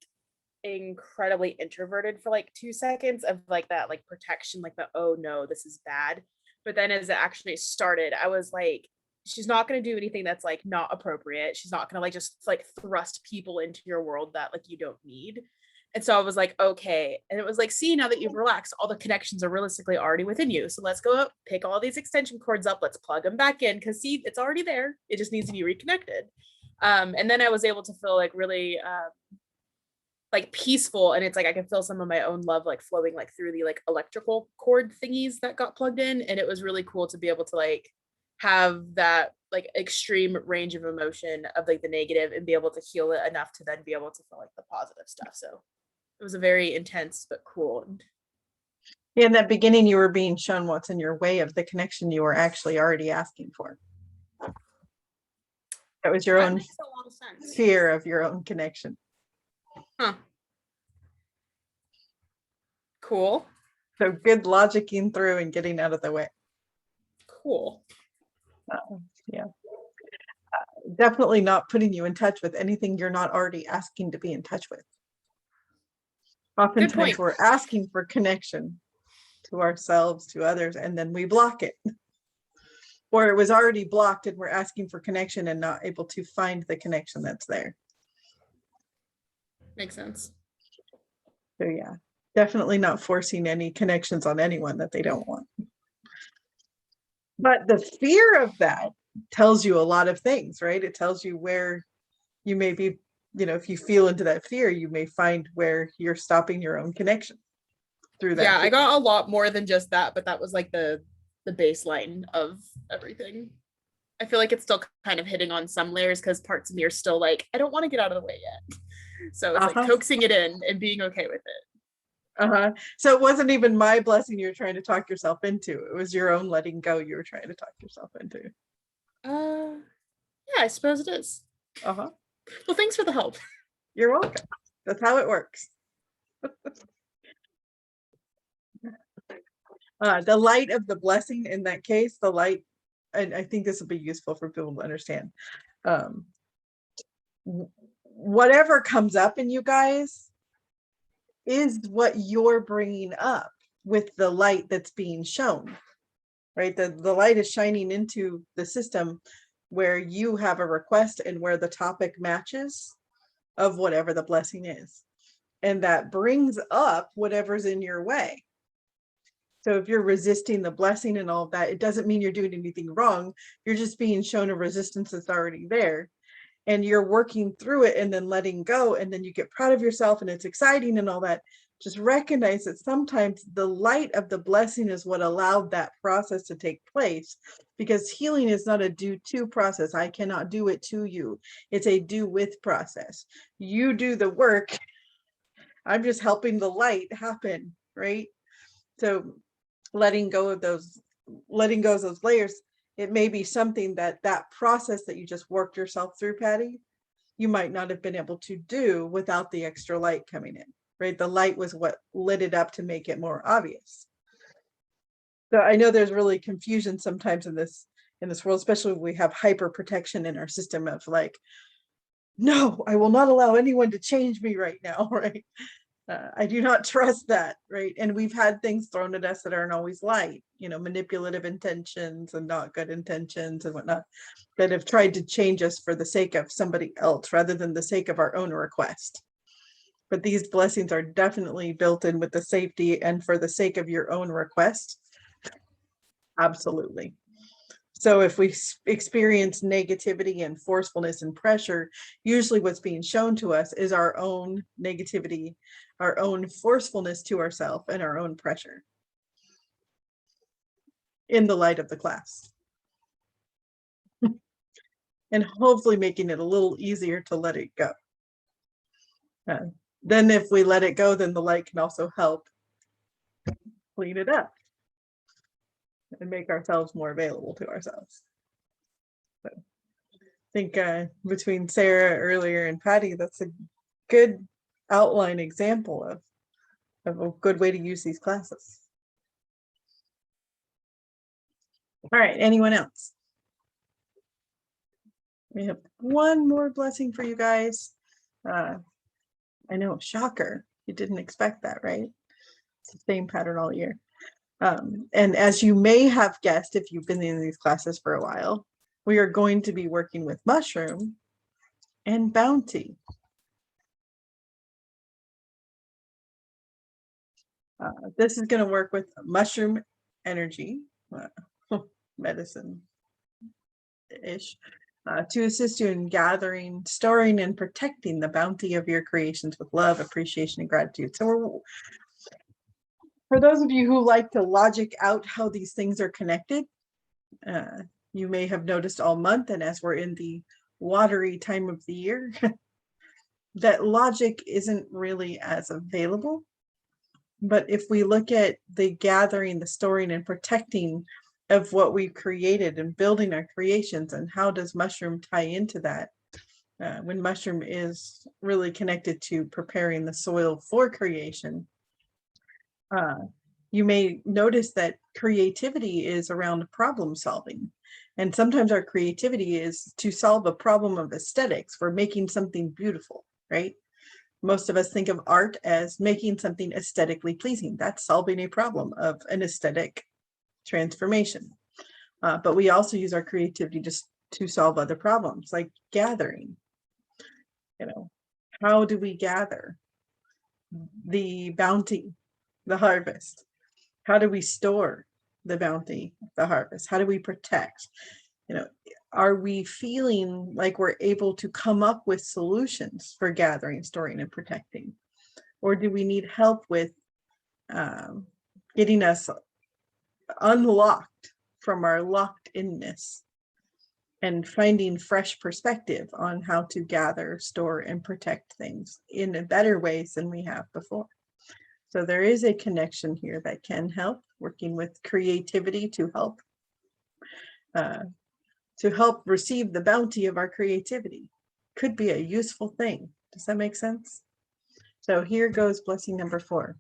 incredibly introverted for like 2 seconds of like that like protection, like the oh no, this is bad. But then as it actually started, I was like, she's not going to do anything that's like not appropriate. She's not going to like just like thrust people into your world that like you don't need. And so I was like, okay. And it was like, see, now that you've relaxed, all the connections are realistically already within you. So let's go up, pick all these extension cords up, let's plug them back in because see, it's already there. It just needs to be reconnected. And then I was able to feel like really like peaceful, and it's like I can feel some of my own love like flowing like through the like electrical cord thingies that got plugged in, and it was really cool to be able to like have that like extreme range of emotion of like the negative and be able to heal it enough to then be able to feel like the positive stuff. So it was a very intense but cool. In that beginning, you were being shown what's in your way of the connection you were actually already asking for. That was your That own makes a lot of sense. fear of your own connection. Huh. Cool. So good logicking through and getting out of the way. Cool. Yeah. Definitely not putting you in touch with anything you're not already asking to be in touch with. Oftentimes point. we're asking for connection to ourselves, to others, and then we block it. Or it was already blocked and we're asking for connection and not able to find the connection that's there. Makes sense. So yeah, definitely not forcing any connections on anyone that they don't want. But the fear of that tells you a lot of things, right? It tells you where you may be, if you feel into that fear, you may find where you're stopping your own connection through that. Yeah, I fear. got a lot more than just that, but that was like the baseline of everything. I feel like it's still kind of hitting on some layers because parts of me are still like, I don't want to get out of the way yet. So it's like Uh-huh. coaxing it in and being okay with it. Uh-huh. So it wasn't even my blessing you were trying to talk yourself into. It was your own letting go you were trying to talk yourself into. Yeah, I suppose it is. Uh-huh. Well, thanks for the help. You're welcome. That's how it works. The light of the blessing in that case, the light, and I think this will be useful for people to understand. Whatever comes up in you guys is what you're bringing up with the light that's being shown, right? The light is shining into the system where you have a request and where the topic matches of whatever the blessing is. And that brings up whatever's in your way. So if you're resisting the blessing and all of that, it doesn't mean you're doing anything wrong. You're just being shown a resistance that's already there. And you're working through it and then letting go. And then you get proud of yourself and it's exciting and all that. Just recognize that sometimes the light of the blessing is what allowed that process to take place, because healing is not a do to process. I cannot do it to you. It's a do with process. You do the work. I'm just helping the light happen, right? So letting go of those layers, it may be something that process that you just worked yourself through, Patty, you might not have been able to do without the extra light coming in, right? The light was what lit it up to make it more obvious. So I know there's really confusion sometimes in this world, especially when we have hyper protection in our system of like, no, I will not allow anyone to change me right now, right? I do not trust that, right? And we've had things thrown at us that aren't always light, manipulative intentions and not good intentions and whatnot, that have tried to change us for the sake of somebody else rather than the sake of our own request. But these blessings are definitely built in with the safety and for the sake of your own request. Absolutely. So if we experience negativity and forcefulness and pressure, usually what's being shown to us is our own negativity, our own forcefulness to ourselves, and our own pressure in the light of the class. And hopefully making it a little easier to let it go. Then if we let it go, then the light can also help clean it up and make ourselves more available to ourselves. So I think between Sarah earlier and Patty, that's a good outline example of a good way to use these classes. All right, anyone else? We have one more blessing for you guys. I know, shocker. You didn't expect that, right? It's the same pattern all year. And as you may have guessed, if you've been in these classes for a while, we are going to be working with mushroom and bounty. This is going to work with mushroom energy, medicine-ish, to assist you in gathering, storing, and protecting the bounty of your creations with love, appreciation, and gratitude. So for those of you who like to logic out how these things are connected, you may have noticed all month, and as we're in the watery time of the year, that logic isn't really as available. But if we look at the gathering, the storing, and protecting of what we've created and building our creations, and how does mushroom tie into that? When mushroom is really connected to preparing the soil for creation, you may notice that creativity is around problem solving. And sometimes our creativity is to solve a problem of aesthetics. We're making something beautiful, right? Most of us think of art as making something aesthetically pleasing. That's solving a problem of an aesthetic transformation. But we also use our creativity just to solve other problems, like gathering. How do we gather the bounty, the harvest? How do we store the bounty, the harvest? How do we protect? are we feeling like we're able to come up with solutions for gathering, storing, and protecting? Or do we need help with getting us unlocked from our locked inness and finding fresh perspective on how to gather, store, and protect things in a better ways than we have before? So there is a connection here that can help, working with creativity to help receive the bounty of our creativity. Could be a useful thing. Does that make sense? So here goes blessing number 4.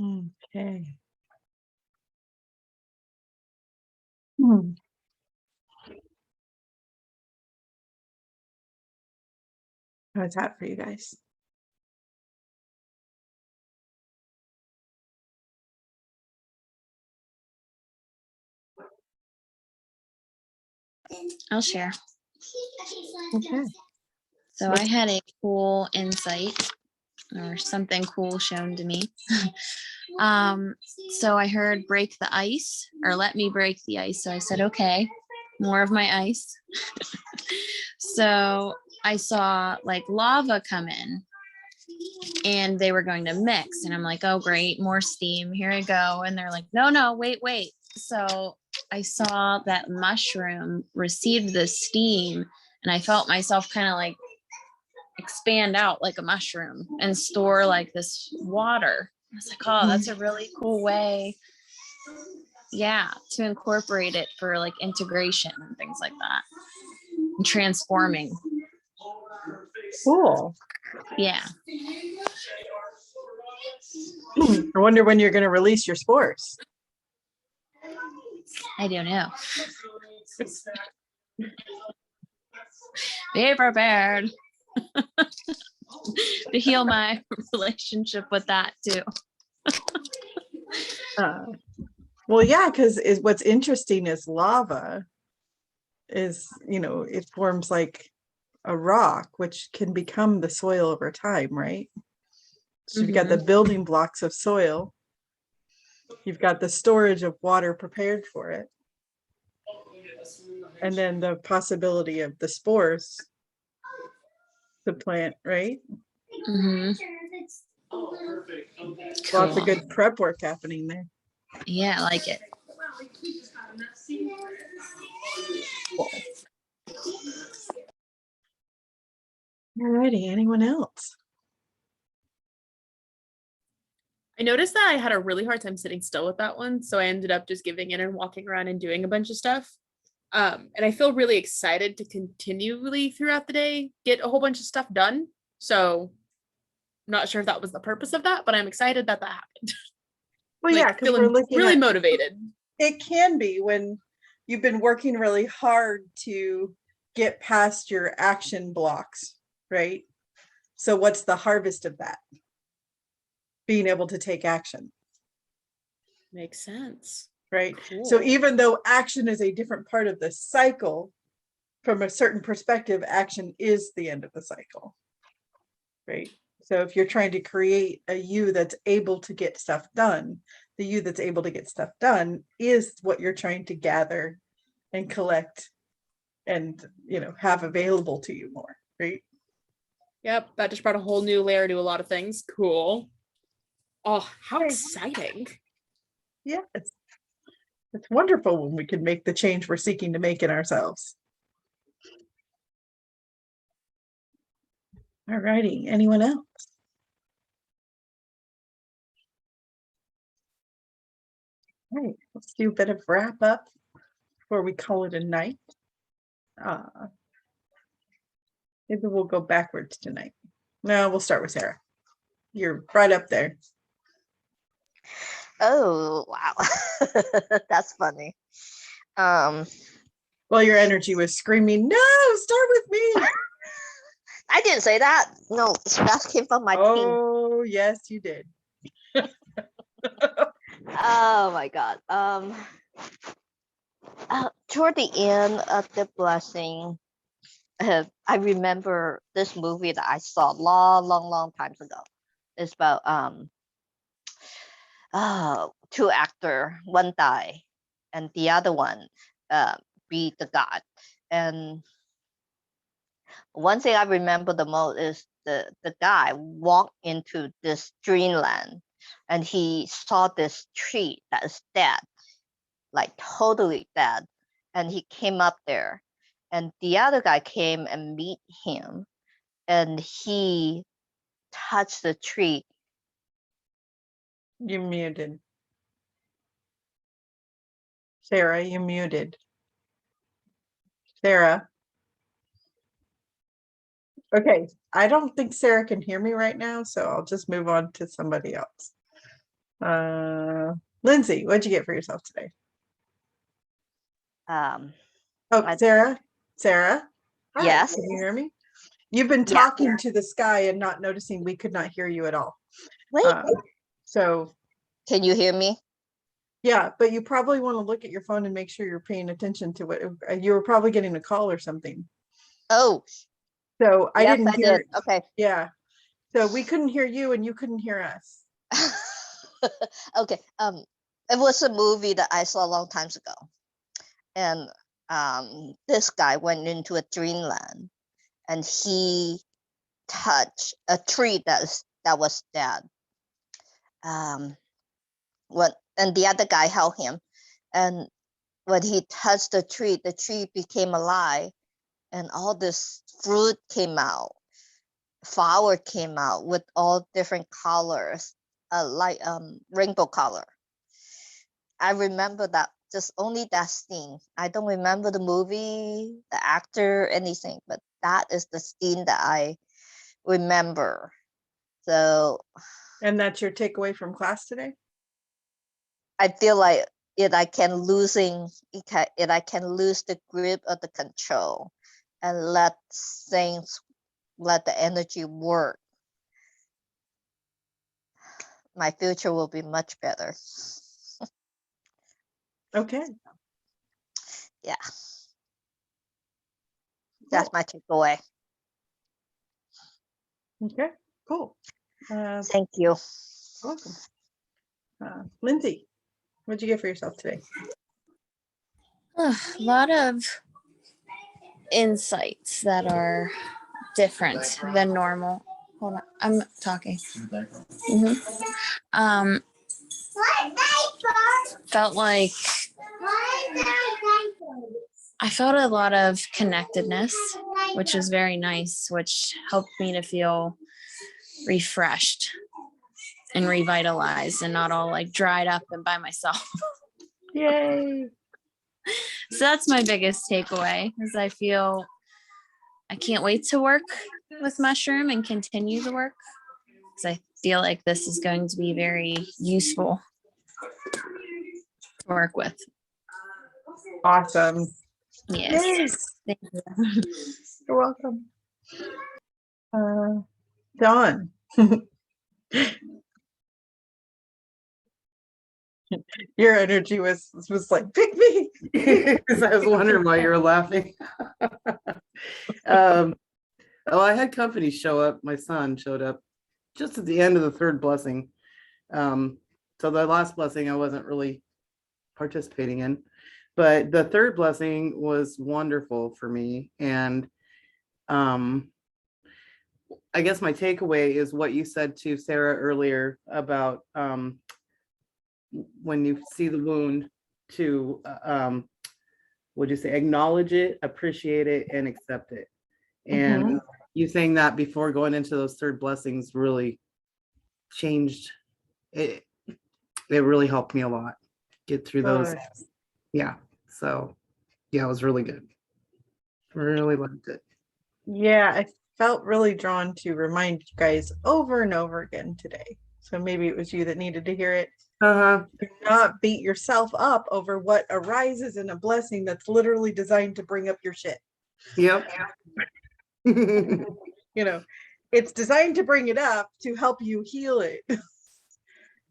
Okay. Hmm. How's that for you guys? I'll share. Okay. So I had a cool insight or something cool shown to me. So I heard break the ice or let me break the ice. So I said, okay, more of my ice. So I saw like lava come in and they were going to mix. And I'm like, oh, great, more steam. Here I go. And they're like, no, wait. So I saw that mushroom received the steam and I felt myself kind of like expand out like a mushroom and store like this water. I was like, oh, that's a really cool way. Yeah, to incorporate it for like integration and things like that. And transforming. Cool. Yeah. I wonder when you're going to release your spores. I don't know. Be prepared to heal my relationship with that too. Well, yeah, because what's interesting is lava is, it forms like a rock, which can become the soil over time, right? So you've got the building blocks of soil. You've got the storage of water prepared for it. And then the possibility of the spores to plant, right? Mm-hmm. Lots of good prep work happening there. Yeah, I like it. Alrighty, anyone else? I noticed that I had a really hard time sitting still with that one, so I ended up just giving in and walking around and doing a bunch of stuff. And I feel really excited to continually throughout the day get a whole bunch of stuff done. So I'm not sure if that was the purpose of that, but I'm excited that that happened. Well, yeah, because we're looking really at, motivated. it can be when you've been working really hard to get past your action blocks, right? So what's the harvest of that? Being able to take action, Makes sense. right? Cool. So even though action is a different part of the cycle, from a certain perspective, action is the end of the cycle, right? So if you're trying to create a you that's able to get stuff done, the you that's able to get stuff done is what you're trying to gather and collect and, have available to you more, right? Yep, that just brought a whole new layer to a lot of things. Cool. Oh, how exciting. Yeah, it's wonderful when we can make the change we're seeking to make in ourselves. All righty, anyone else? All right, let's do a bit of wrap up before we call it a night. Maybe we'll go backwards tonight. No, we'll start with Sarah. You're right up there. Oh, wow. That's funny. Well, your energy was screaming, no, start with me. I didn't say that. No, that came from my team. Oh, yes, you did. Oh my God. Toward the end of the blessing, I remember this movie that I saw long times ago. It's about two actor, one die, and the other one be the god. And one thing I remember the most is the guy walked into this dreamland and he saw this tree that is dead, like totally dead. And he came up there and the other guy came and meet him and he touched the tree. You muted. Sarah, you muted. Sarah. Okay, I don't think Sarah can hear me right now, so I'll just move on to somebody else. Lindsay, what'd you get for yourself today? Um, Oh, I- Sarah. Hi, Yes. can you hear me? You've been Yeah. talking to the sky and not noticing we could not hear you at all. Wait, So can you hear me? yeah, but you probably want to look at your phone and make sure you're paying attention to what you were probably getting a call or something. Oh, So I yes, didn't I hear. did. Okay. Yeah. So we couldn't hear you and you couldn't hear us. Okay. It was a movie that I saw a long time ago, and this guy went into a dreamland, and he touched a tree that was dead. And the other guy held him, and when he touched the tree became alive, and all this fruit came out, flower came out with all different colors, like rainbow color. I remember that, just only that scene. I don't remember the movie, the actor, anything, but that is the scene that I remember. So And that's your takeaway from class today? I feel like I can lose the grip of the control and let the energy work, my future will be much better. Okay. Yeah. That's my takeaway. Okay, cool. Thank you. Welcome. Lindsay, what'd you get for yourself today? A lot of insights that are different than normal. Hold on, I'm talking. Mhm. Felt like I felt a lot of connectedness, which was very nice, which helped me to feel refreshed and revitalized and not all like dried up and by myself. Yay. So that's my biggest takeaway is I feel I can't wait to work with Mushroom and continue the work because I feel like this is going to be very useful to work with. Awesome. Yes. Thank you. You're welcome. Dawn. Your energy was like, pick me. Because I was wondering why you were laughing. Oh, I had company show up. My son showed up just at the end of the third blessing. So the last blessing I wasn't really participating in, but the third blessing was wonderful for me. And I guess my takeaway is what you said to Sarah earlier about when you see the wound to would you say acknowledge it, appreciate it, and accept it. And you saying that before going into those third blessings really changed it. It really helped me a lot get through those. Yeah. So yeah, it was really good. Really loved it. Yeah, I felt really drawn to remind you guys over and over again today. So maybe it was you that needed to hear it. Uh-huh. Do not beat yourself up over what arises in a blessing that's literally designed to bring up your shit. Yep. You know, it's designed to bring it up to help you heal it.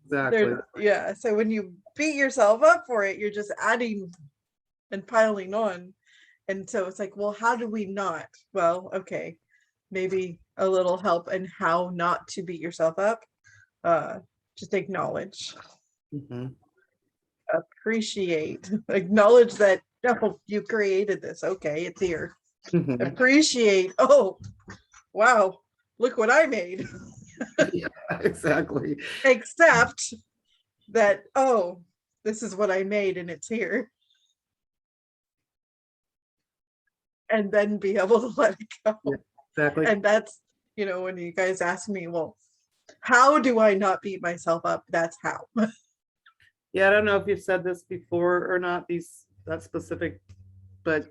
Exactly. Yeah. So when you beat yourself up for it, you're just adding and piling on. And so it's like, well, how do we not? Well, okay, maybe a little help in how not to beat yourself up. Just acknowledge, appreciate, acknowledge that, no, you created this. Okay, it's here. Appreciate, oh, wow, look what I made. Yeah, exactly. Accept that, oh, this is what I made and it's here. And then be able to let it go. Yeah, exactly. And that's, you know, when you guys ask me, well, how do I not beat myself up? That's how. Yeah, I don't know if you've said this before or not, that specific, but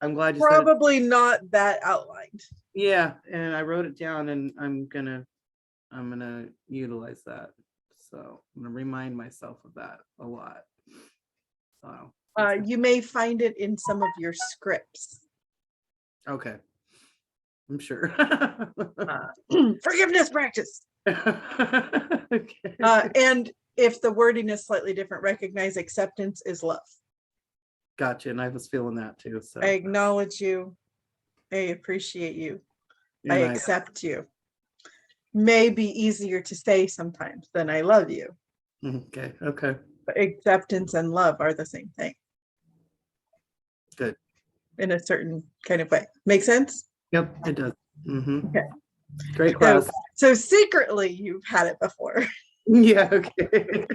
I'm glad you said it. Probably not that outlined. Yeah, and I wrote it down and I'm gonna utilize that. So I'm gonna remind myself of that a lot. So You may find it in some of your scripts. okay. I'm sure. Forgiveness practice. Okay. And if the wording is slightly different, recognize acceptance is love. Gotcha. And I was feeling that too. So I acknowledge you. I appreciate you. I and accept you. May be easier to say sometimes than I love you. okay. Okay. But acceptance and love are the same thing. Good. In a certain kind of way. Make sense? Yep, it does. Okay. Great class. So secretly you've had it before. Yeah, okay.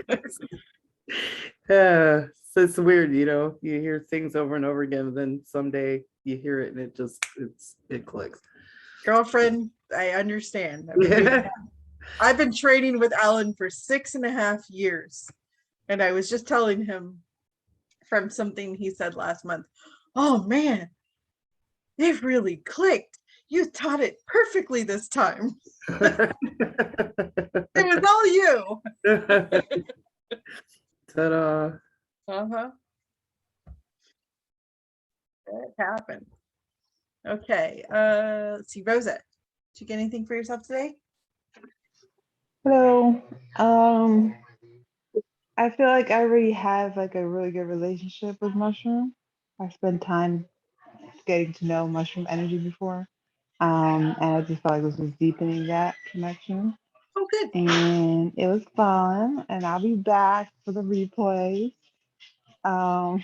So it's weird, you know, you hear things over and over again, and then someday you hear it and it clicks. Girlfriend, I understand. Yeah. I've been training with Alan for 6.5 years. And I was just telling him from something he said last month. Oh man, it really clicked. You taught it perfectly this time. It was all you. Ta-da. Uh-huh. It happened. Okay. Let's see, Rosa. Did you get anything for yourself today? Hello. I feel like I already have like a really good relationship with mushroom. I spent time getting to know mushroom energy before. And I just felt like this was deepening that connection. Oh, good. And it was fun. And I'll be back for the replays. Yeah,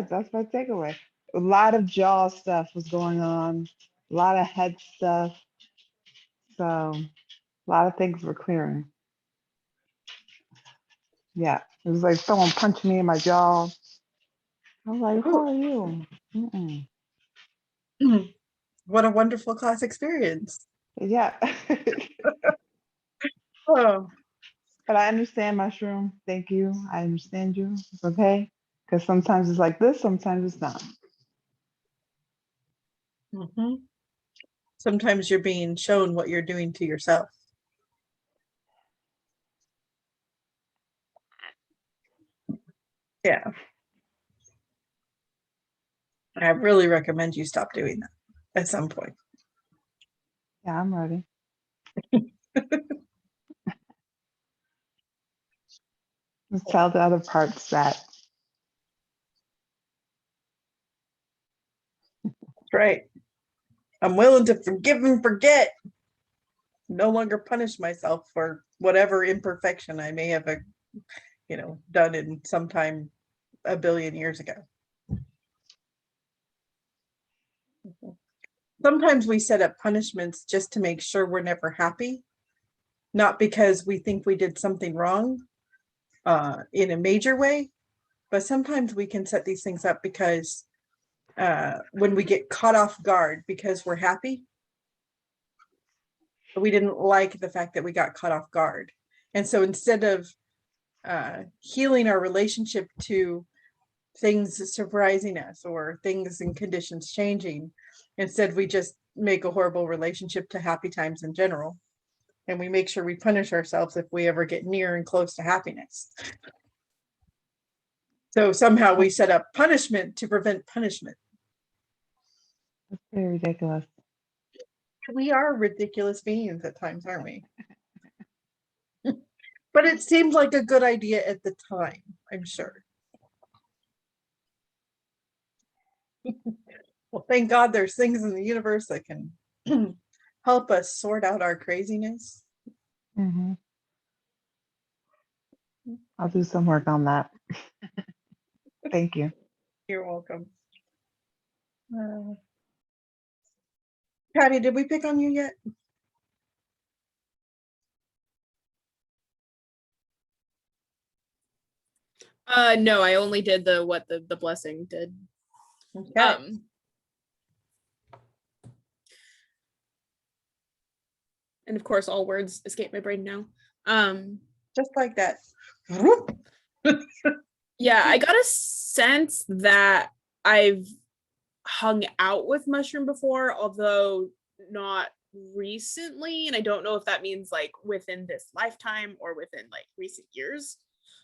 that's my takeaway. A lot of jaw stuff was going on, a lot of head stuff. So a lot of things were clearing. Yeah, it was like someone punched me in my jaw. I was like, who are you? Mm-mm. What a wonderful class experience. Yeah. Oh, But I understand, Mushroom. Thank you. I understand you. It's okay. Because sometimes it's like this, sometimes it's not. mhm. Sometimes you're being shown what you're doing to yourself. Yeah. I really recommend you stop doing that at some point. Yeah, I'm ready. Let's tell the other parts that. That's right. I'm willing to forgive and forget. No longer punish myself for whatever imperfection I may have, done in sometime a billion years ago. Sometimes we set up punishments just to make sure we're never happy, not because we think we did something wrong in a major way, but sometimes we can set these things up because when we get caught off guard because we're happy, we didn't like the fact that we got caught off guard. And so instead of healing our relationship to things surprising us or things and conditions changing, instead we just make a horrible relationship to happy times in general. And we make sure we punish ourselves if we ever get near and close to happiness. So somehow we set up punishment to prevent punishment. That's very ridiculous. We are ridiculous beings at times, aren't we? But it seemed like a good idea at the time, I'm sure. Well, thank God there's things in the universe that can help us sort out our craziness. Mm-hmm. I'll do some work on that. Thank you. You're welcome. Patty, did we pick on you yet? No, I only did what the blessing did. Okay. And of course, all words escape my brain now. Just like that. Yeah, I got a sense that I've hung out with Mushroom before, although not recently, and I don't know if that means like within this lifetime or within like recent years,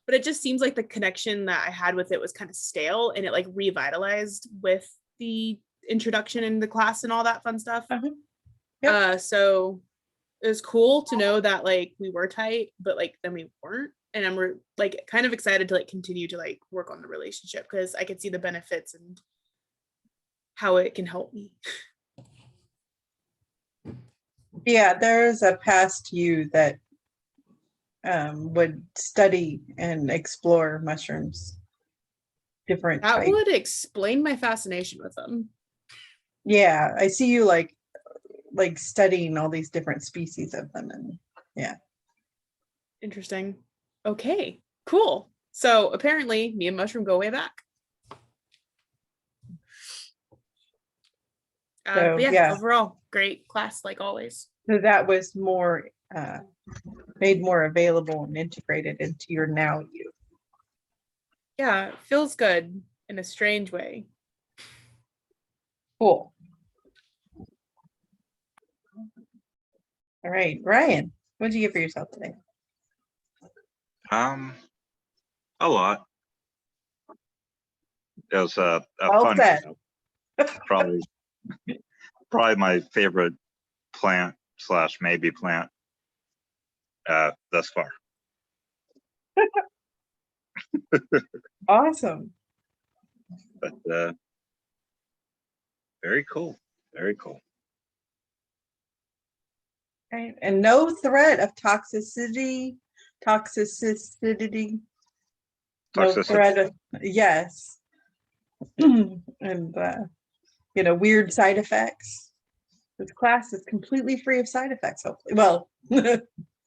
but it just seems like the connection that I had with it was kind of stale, and it like revitalized with the introduction in the class and all that fun stuff. Yep. So it was cool to know that like we were tight, but like then we weren't. And I'm like kind of excited to like continue to like work on the relationship because I could see the benefits and how it can help me. Yeah, there's a past you that would study and explore mushrooms. Different That types. would explain my fascination with them. Yeah, I see you like studying all these different species of them, and yeah. Interesting. Okay, cool. So apparently me and Mushroom go way back. So, But yeah, yeah. overall, great class like always. So that was more made more available and integrated into your now you. Yeah, it feels good in a strange way. Cool. All right, Ryan, what did you get for yourself today? A lot. It was a Well fun said. camp. Probably my favorite plant / maybe plant thus far. Awesome. But very cool. Very cool. Right. And no threat of toxicity. No Toxicity. threat of, yes. And weird side effects. This class is completely free of side effects, hopefully. Well,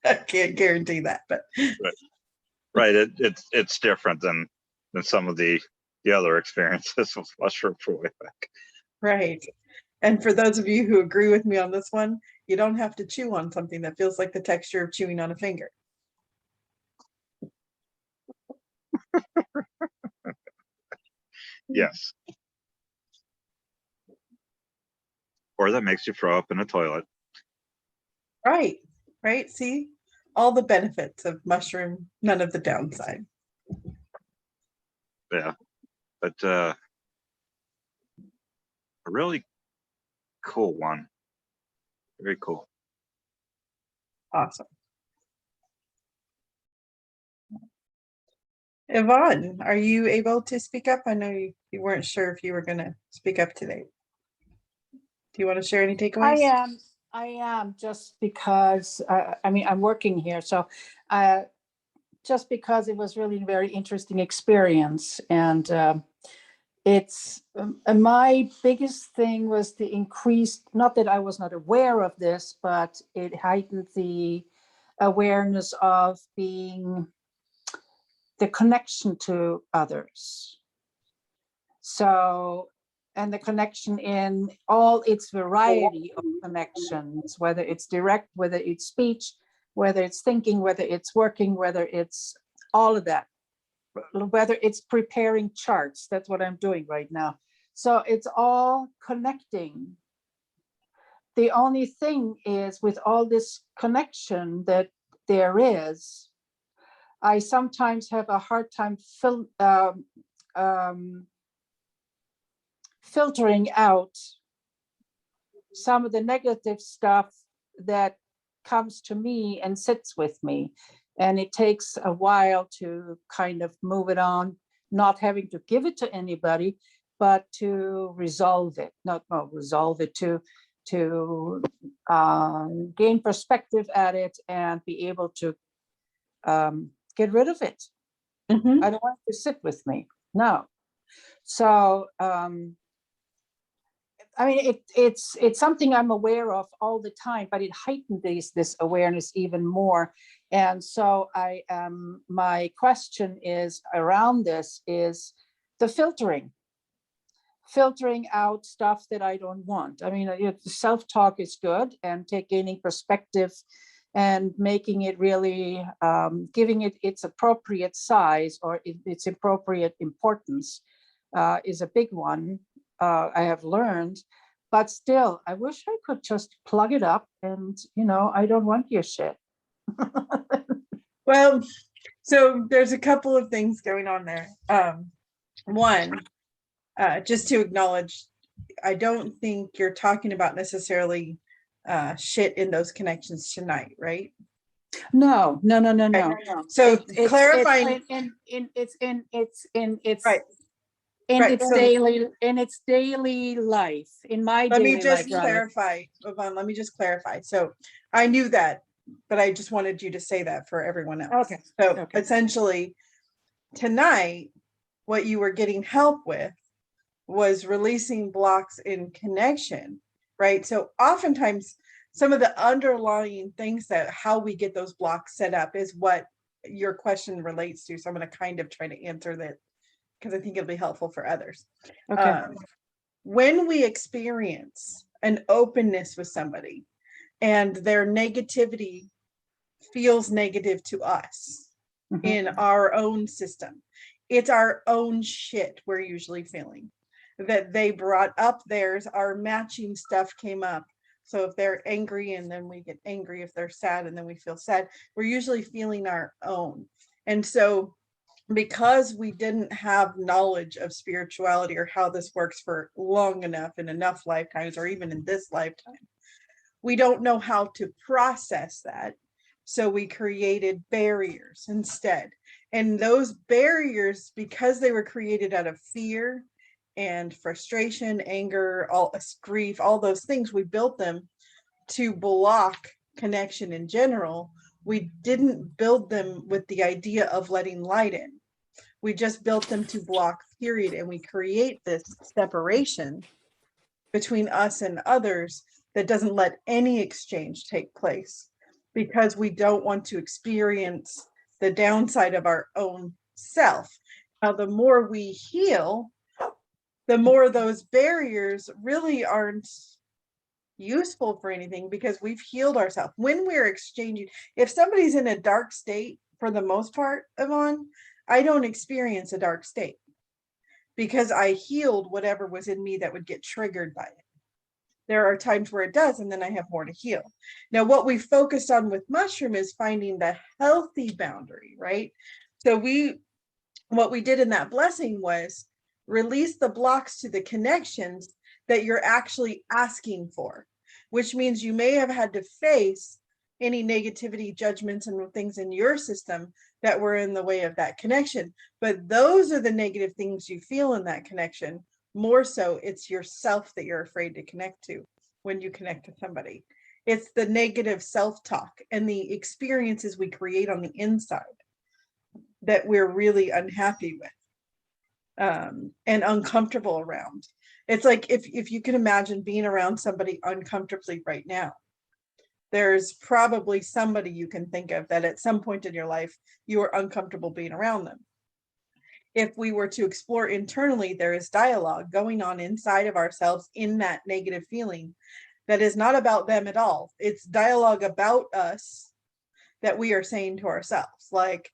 I can't guarantee that, but Right. It's different than some of the other experiences with mushroom for way back. right. And for those of you who agree with me on this one, you don't have to chew on something that feels like the texture of chewing on a finger. Yes. Or that makes you throw up in a toilet. Right. Right. See, all the benefits of mushroom, none of the downside. Yeah. But a really cool one. Very cool. Awesome. Yvonne, are you able to speak up? I know you weren't sure if you were going to speak up today. Do you want to share any takeaways? I am just because, I'm working here. So just because it was really a very interesting experience. And it's my biggest thing was the increased, not that I was not aware of this, but it heightened the awareness of being the connection to others. So, and the connection in all its variety of connections, whether it's direct, whether it's speech, whether it's thinking, whether it's working, whether it's all of that, whether it's preparing charts. That's what I'm doing right now. So it's all connecting. The only thing is with all this connection that there is, I sometimes have a hard time filtering out some of the negative stuff that comes to me and sits with me. And it takes a while to kind of move it on, not having to give it to anybody, but to resolve it, to gain perspective at it and be able to get rid of it. Mm-hmm. I don't want it to sit with me. No. So, it's something I'm aware of all the time, but it heightened this awareness even more. And so my question is around this is the filtering out stuff that I don't want. I mean, self-talk is good, and gaining perspective and making it really, giving it its appropriate size or its appropriate importance is a big one. I have learned, But still, I wish I could just plug it up and, I don't want your shit. Well, so there's a couple of things going on there. One, just to acknowledge, I don't think you're talking about necessarily shit in those connections tonight, right? No. So It's clarifying, it's in right? in Right, its so- daily life, in my Let me daily just life, rather. clarify, Yvonne, let me just clarify. So I knew that, but I just wanted you to say that for everyone else. Okay, So okay. essentially, tonight, what you were getting help with was releasing blocks in connection, right? So oftentimes, some of the underlying things that how we get those blocks set up is what your question relates to. So I'm going to kind of try to answer that because I think it'll be helpful for others. Okay. When we experience an openness with somebody and their negativity feels negative to us Mhm. in our own system, it's our own shit we're usually feeling that they brought up theirs. Our matching stuff came up. So if they're angry and then we get angry, if they're sad and then we feel sad, we're usually feeling our own. And so because we didn't have knowledge of spirituality or how this works for long enough in enough lifetimes, or even in this lifetime, we don't know how to process that. So we created barriers instead. And those barriers, because they were created out of fear and frustration, anger, all grief, all those things, we built them to block connection in general. We didn't build them with the idea of letting light in. We just built them to block, period. And we create this separation between us and others that doesn't let any exchange take place because we don't want to experience the downside of our own self. Now, the more we heal, the more those barriers really aren't useful for anything because we've healed ourselves. When we're exchanging, if somebody's in a dark state, for the most part, Yvonne, I don't experience a dark state because I healed whatever was in me that would get triggered by it. There are times where it does, and then I have more to heal. Now, what we focused on with mushroom is finding the healthy boundary, right? So what we did in that blessing was release the blocks to the connections that you're actually asking for, which means you may have had to face any negativity, judgments, and things in your system that were in the way of that connection. But those are the negative things you feel in that connection. More so, it's yourself that you're afraid to connect to when you connect to somebody. It's the negative self-talk and the experiences we create on the inside that we're really unhappy with and uncomfortable around. It's like if you can imagine being around somebody uncomfortably right now, there's probably somebody you can think of that at some point in your life you are uncomfortable being around them. If we were to explore internally, there is dialogue going on inside of ourselves in that negative feeling that is not about them at all. It's dialogue about us that we are saying to ourselves, like,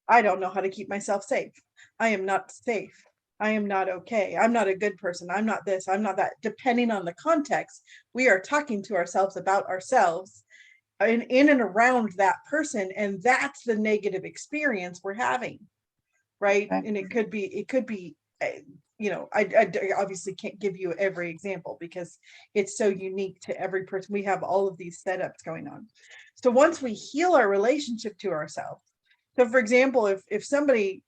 I don't know how to keep myself safe. I am not safe. I am not okay. I'm not a good person. I'm not this. I'm not that. Depending on the context, we are talking to ourselves about ourselves in and around that person. And that's the negative experience we're having. Right. Okay. And it could be, you know, I obviously can't give you every example because it's so unique to every person. We have all of these setups going on. So once we heal our relationship to ourselves, so for example, if somebody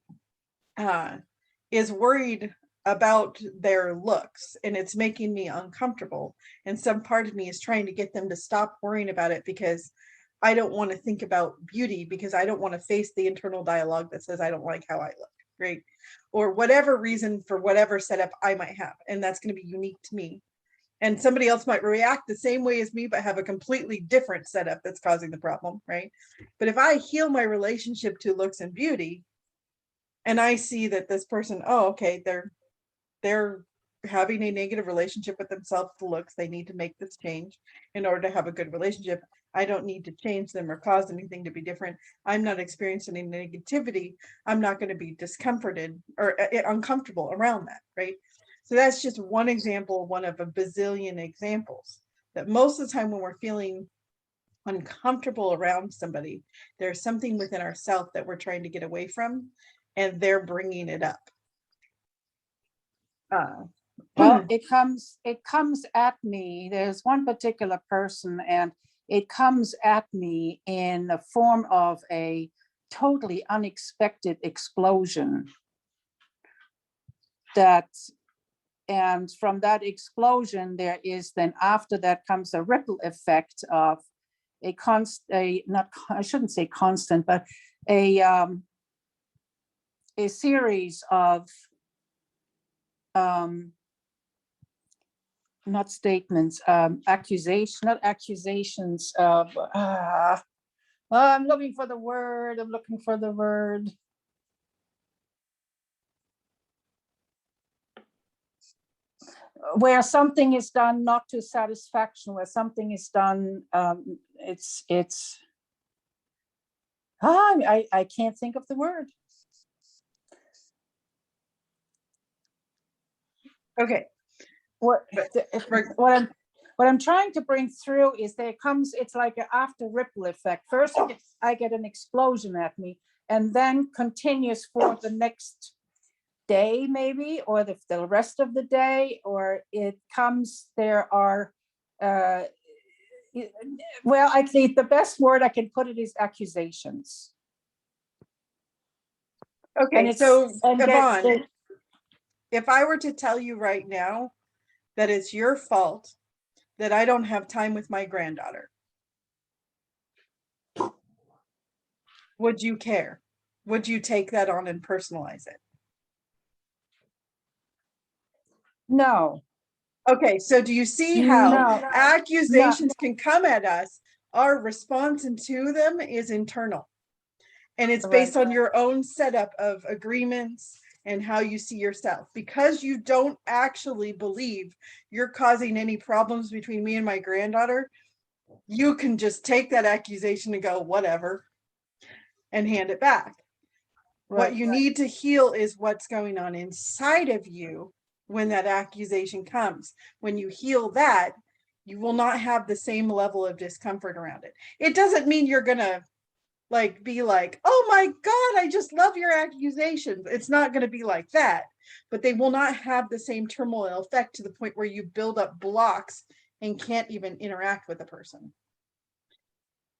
is worried about their looks and it's making me uncomfortable, and some part of me is trying to get them to stop worrying about it because I don't want to think about beauty because I don't want to face the internal dialogue that says I don't like how I look, right? Or whatever reason for whatever setup I might have. And that's going to be unique to me. And somebody else might react the same way as me, but have a completely different setup that's causing the problem, right? But if I heal my relationship to looks and beauty, and I see that this person, oh, okay, they're having a negative relationship with themselves, the looks, they need to make this change in order to have a good relationship. I don't need to change them or cause anything to be different. I'm not experiencing any negativity. I'm not going to be discomforted or uncomfortable around that, right? So that's just one example, one of a bazillion examples, that most of the time when we're feeling uncomfortable around somebody, there's something within ourselves that we're trying to get away from, and they're bringing it up. Well, it comes at me. There's one particular person, and it comes at me in the form of a totally unexpected explosion. And from that explosion, there is then after that comes a ripple effect of I shouldn't say constant, but a series of not statements, not accusations of, I'm looking for the word, where something is done not to satisfaction, where something is done, I can't think of the word. Okay. What I'm trying to bring through is it's like an after ripple effect. First, I get an explosion at me, and then continues for the next day, maybe, or the rest of the day, or it comes, there are, well, I think the best word I can put it is accusations. Okay, so Yvonne, if I were to tell you right now that it's your fault that I don't have time with my granddaughter, would you care? Would you take that on and personalize it? No. Okay, so do you see how No. accusations can come at us? Our response to them is internal. And it's based on your own setup of agreements and how you see yourself. Because you don't actually believe you're causing any problems between me and my granddaughter, you can just take that accusation and go, whatever, and hand it back. What you need to heal is what's going on inside of you when that accusation comes. When you heal that, you will not have the same level of discomfort around it. It doesn't mean you're gonna be like, oh my God, I just love your accusations. It's not going to be like that, but they will not have the same turmoil effect to the point where you build up blocks and can't even interact with a person.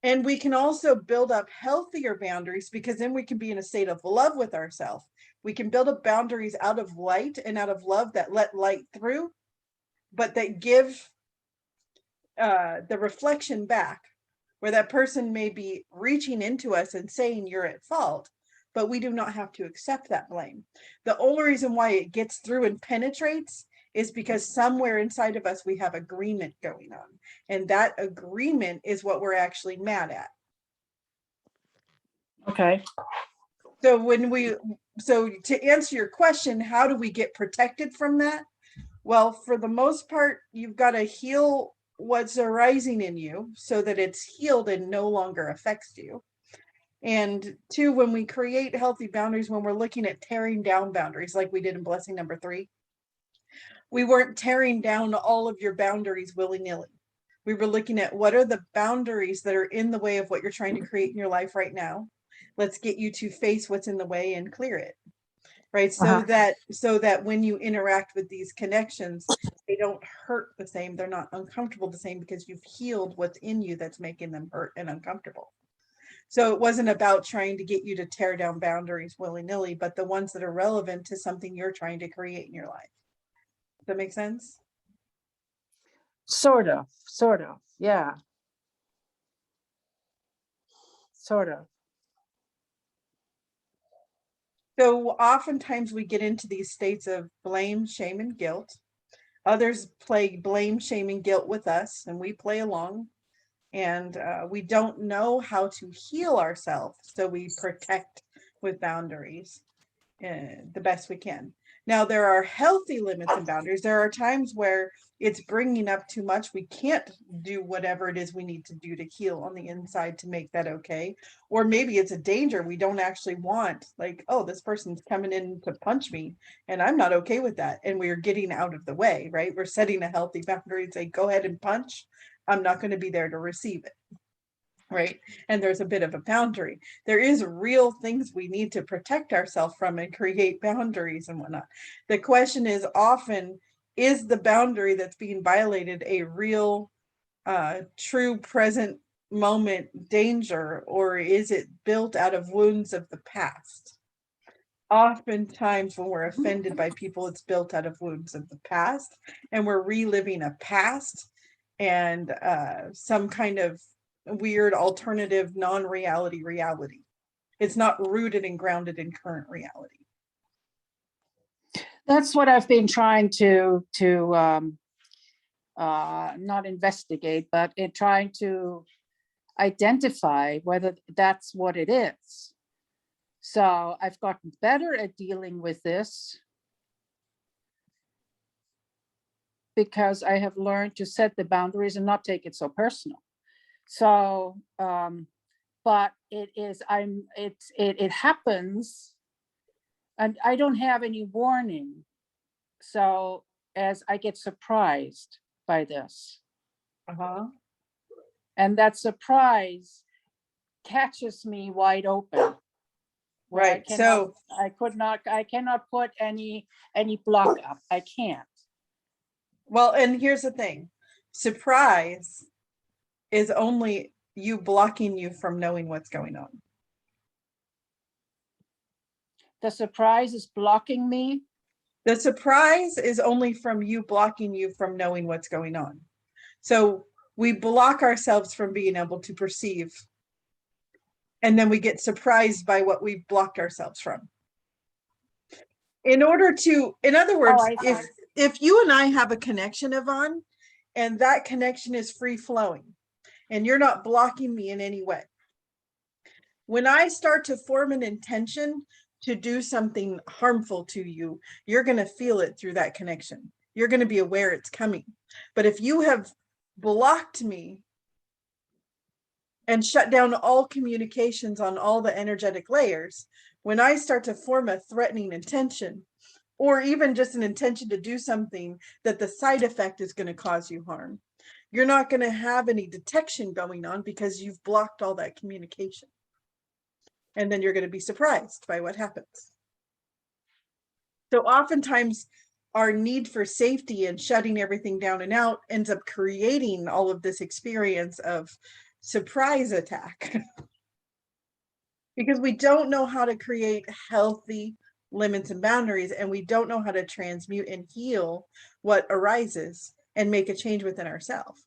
And we can also build up healthier boundaries, because then we can be in a state of love with ourselves. We can build up boundaries out of light and out of love that let light through, but that give the reflection back, where that person may be reaching into us and saying you're at fault, but we do not have to accept that blame. The only reason why it gets through and penetrates is because somewhere inside of us we have agreement going on, and that agreement is what we're actually mad at. Okay. So to answer your question, how do we get protected from that? Well, for the most part, you've got to heal what's arising in you so that it's healed and no longer affects you. And two, when we create healthy boundaries, when we're looking at tearing down boundaries, like we did in blessing number 3, we weren't tearing down all of your boundaries willy-nilly. We were looking at what are the boundaries that are in the way of what you're trying to create in your life right now. Let's get you to face what's in the way and clear it. Right. So that when you interact with these connections, they don't hurt the same. They're not uncomfortable the same, because you've healed what's in you that's making them hurt and uncomfortable. So it wasn't about trying to get you to tear down boundaries willy-nilly, but the ones that are relevant to something you're trying to create in your life. Does that make sense? Sort of. Yeah. Sort of. So oftentimes we get into these states of blame, shame, and guilt. Others play blame, shame, and guilt with us, and we play along. And we don't know how to heal ourselves, so we protect with boundaries the best we can. Now, there are healthy limits and boundaries. There are times where it's bringing up too much. We can't do whatever it is we need to do to heal on the inside to make that okay. Or maybe it's a danger we don't actually want. Like, oh, this person's coming in to punch me and I'm not okay with that. And we're getting out of the way, right? We're setting a healthy boundary and say, go ahead and punch. I'm not going to be there to receive it. Right. And there's a bit of a boundary. There is real things we need to protect ourselves from and create boundaries and whatnot. The question is often, is the boundary that's being violated a real, true present moment danger, or is it built out of wounds of the past? Oftentimes when we're offended by people, it's built out of wounds of the past, and we're reliving a past and some kind of weird alternative non-reality reality. It's not rooted and grounded in current reality. That's what I've been trying to not investigate, but in trying to identify whether that's what it is. So I've gotten better at dealing with this because I have learned to set the boundaries and not take it so personal. So, but it happens and I don't have any warning. So as I get surprised by this, and that surprise catches me wide open. Right. So I cannot put any block up. I can't. well, and here's the thing, surprise is only you blocking you from knowing what's going on. The surprise is blocking me. The surprise is only from you blocking you from knowing what's going on. So we block ourselves from being able to perceive. And then we get surprised by what we blocked ourselves from. In other words, if you and I have a connection, Yvonne, and that connection is free flowing, and you're not blocking me in any way. When I start to form an intention to do something harmful to you, you're going to feel it through that connection. You're going to be aware it's coming. But if you have blocked me and shut down all communications on all the energetic layers, when I start to form a threatening intention, or even just an intention to do something that the side effect is going to cause you harm, you're not going to have any detection going on because you've blocked all that communication. And then you're going to be surprised by what happens. So oftentimes our need for safety and shutting everything down and out ends up creating all of this experience of surprise attack. Because we don't know how to create healthy limits and boundaries, and we don't know how to transmute and heal what arises and make a change within ourselves.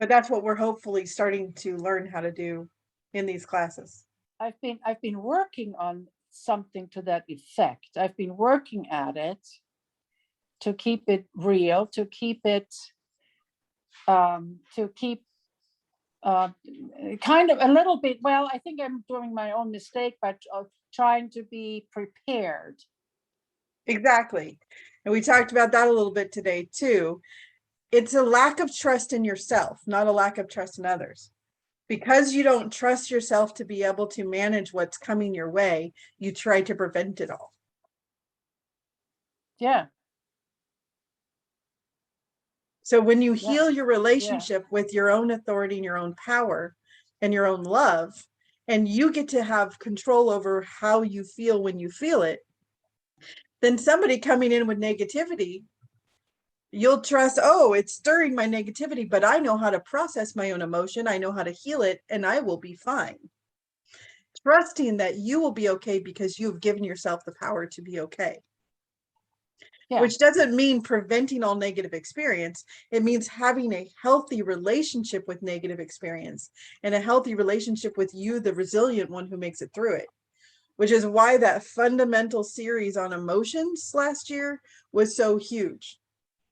But that's what we're hopefully starting to learn how to do in these classes. I've been working on something to that effect. I've been working at it to keep it real, to keep it kind of a little bit, well, I think I'm doing my own mistake, but trying to be prepared. Exactly. And we talked about that a little bit today too. It's a lack of trust in yourself, not a lack of trust in others. Because you don't trust yourself to be able to manage what's coming your way, you try to prevent it all. Yeah. So when you heal your relationship with your own authority and your own power and your own love, and you get to have control over how you feel when you feel it, then somebody coming in with negativity, you'll trust, oh, it's stirring my negativity, but I know how to process my own emotion. I know how to heal it, and I will be fine. Trusting that you will be okay because you've given yourself the power to be okay. Yeah. Which doesn't mean preventing all negative experience. It means having a healthy relationship with negative experience and a healthy relationship with you, the resilient one who makes it through it. Which is why that fundamental series on emotions last year was so huge.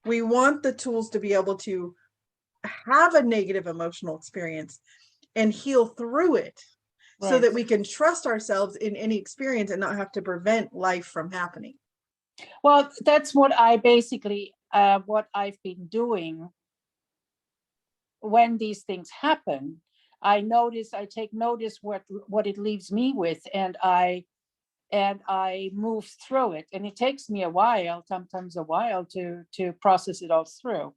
We want the tools to be able to have a negative emotional experience and heal through it so that Right. we can trust ourselves in any experience and not have to prevent life from happening. Well, that's what I basically, what I've been doing when these things happen. I take notice what it leaves me with, and I move through it. And it takes me a while, sometimes a while to process it all through.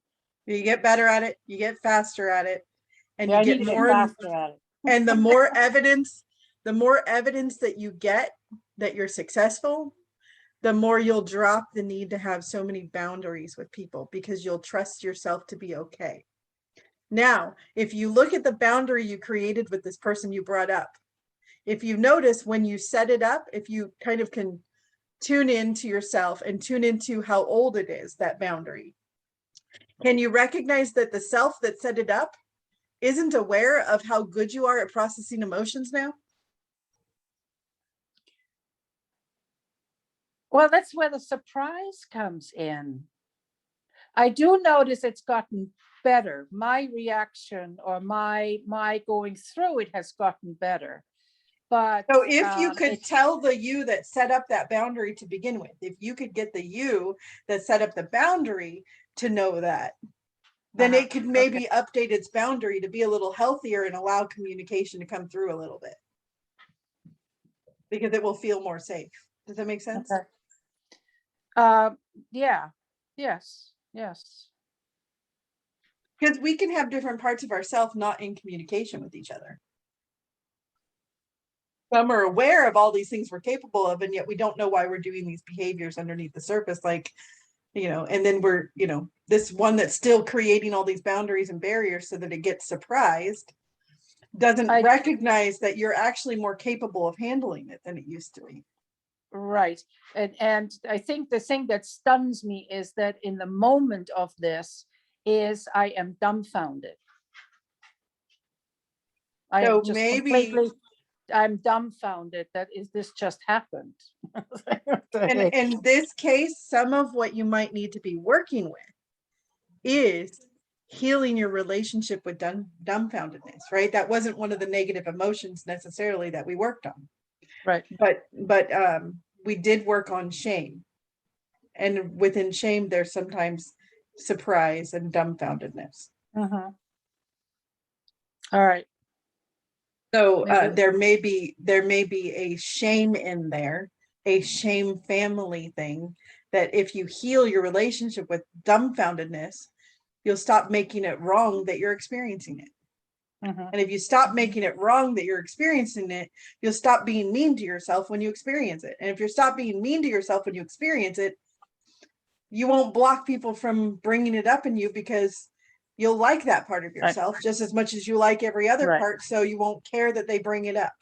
You get better at it, you get faster at it, and Yeah, you I need get to get more faster at it. and the more evidence that you get that you're successful, the more you'll drop the need to have so many boundaries with people, because you'll trust yourself to be okay. Now, if you look at the boundary you created with this person you brought up, if you notice when you set it up, if you kind of can tune into yourself and tune into how old it is, that boundary, can you recognize that the self that set it up isn't aware of how good you are at processing emotions now? Well, that's where the surprise comes in. I do notice it's gotten better. My reaction or my going through it has gotten better. But So if you could it's tell the you that set up that boundary to begin with, if you could get the you that set up the boundary to know that, then Uh-huh, it could maybe update its boundary to be a little healthier and allow communication to come through a little bit. Because it will feel more safe. Does that make sense? okay. Yeah, yes, yes. Because we can have different parts of ourselves not in communication with each other. Some are aware of all these things we're capable of, and yet we don't know why we're doing these behaviors underneath the surface, like, and then we're, this one that's still creating all these boundaries and barriers so that it gets surprised, doesn't I- recognize that you're actually more capable of handling it than it used to be. Right. And I think the thing that stuns me is that in the moment of this is I am dumbfounded. I So am just maybe, completely, I'm dumbfounded that this just happened. and in this case, some of what you might need to be working with is healing your relationship with dumbfoundedness, right? That wasn't one of the negative emotions necessarily that we worked on. Right. But we did work on shame, and within shame there's sometimes surprise and dumbfoundedness. Mhm. All right. So Maybe- there may be a shame in there, a shame family thing, that if you heal your relationship with dumbfoundedness, you'll stop making it wrong that you're experiencing it. Mhm. And if you stop making it wrong that you're experiencing it, you'll stop being mean to yourself when you experience it. And if you stop being mean to yourself when you experience it, you won't block people from bringing it up in you, because you'll like that part of yourself just as much as you like every other Right. part. So you won't care that they bring it up.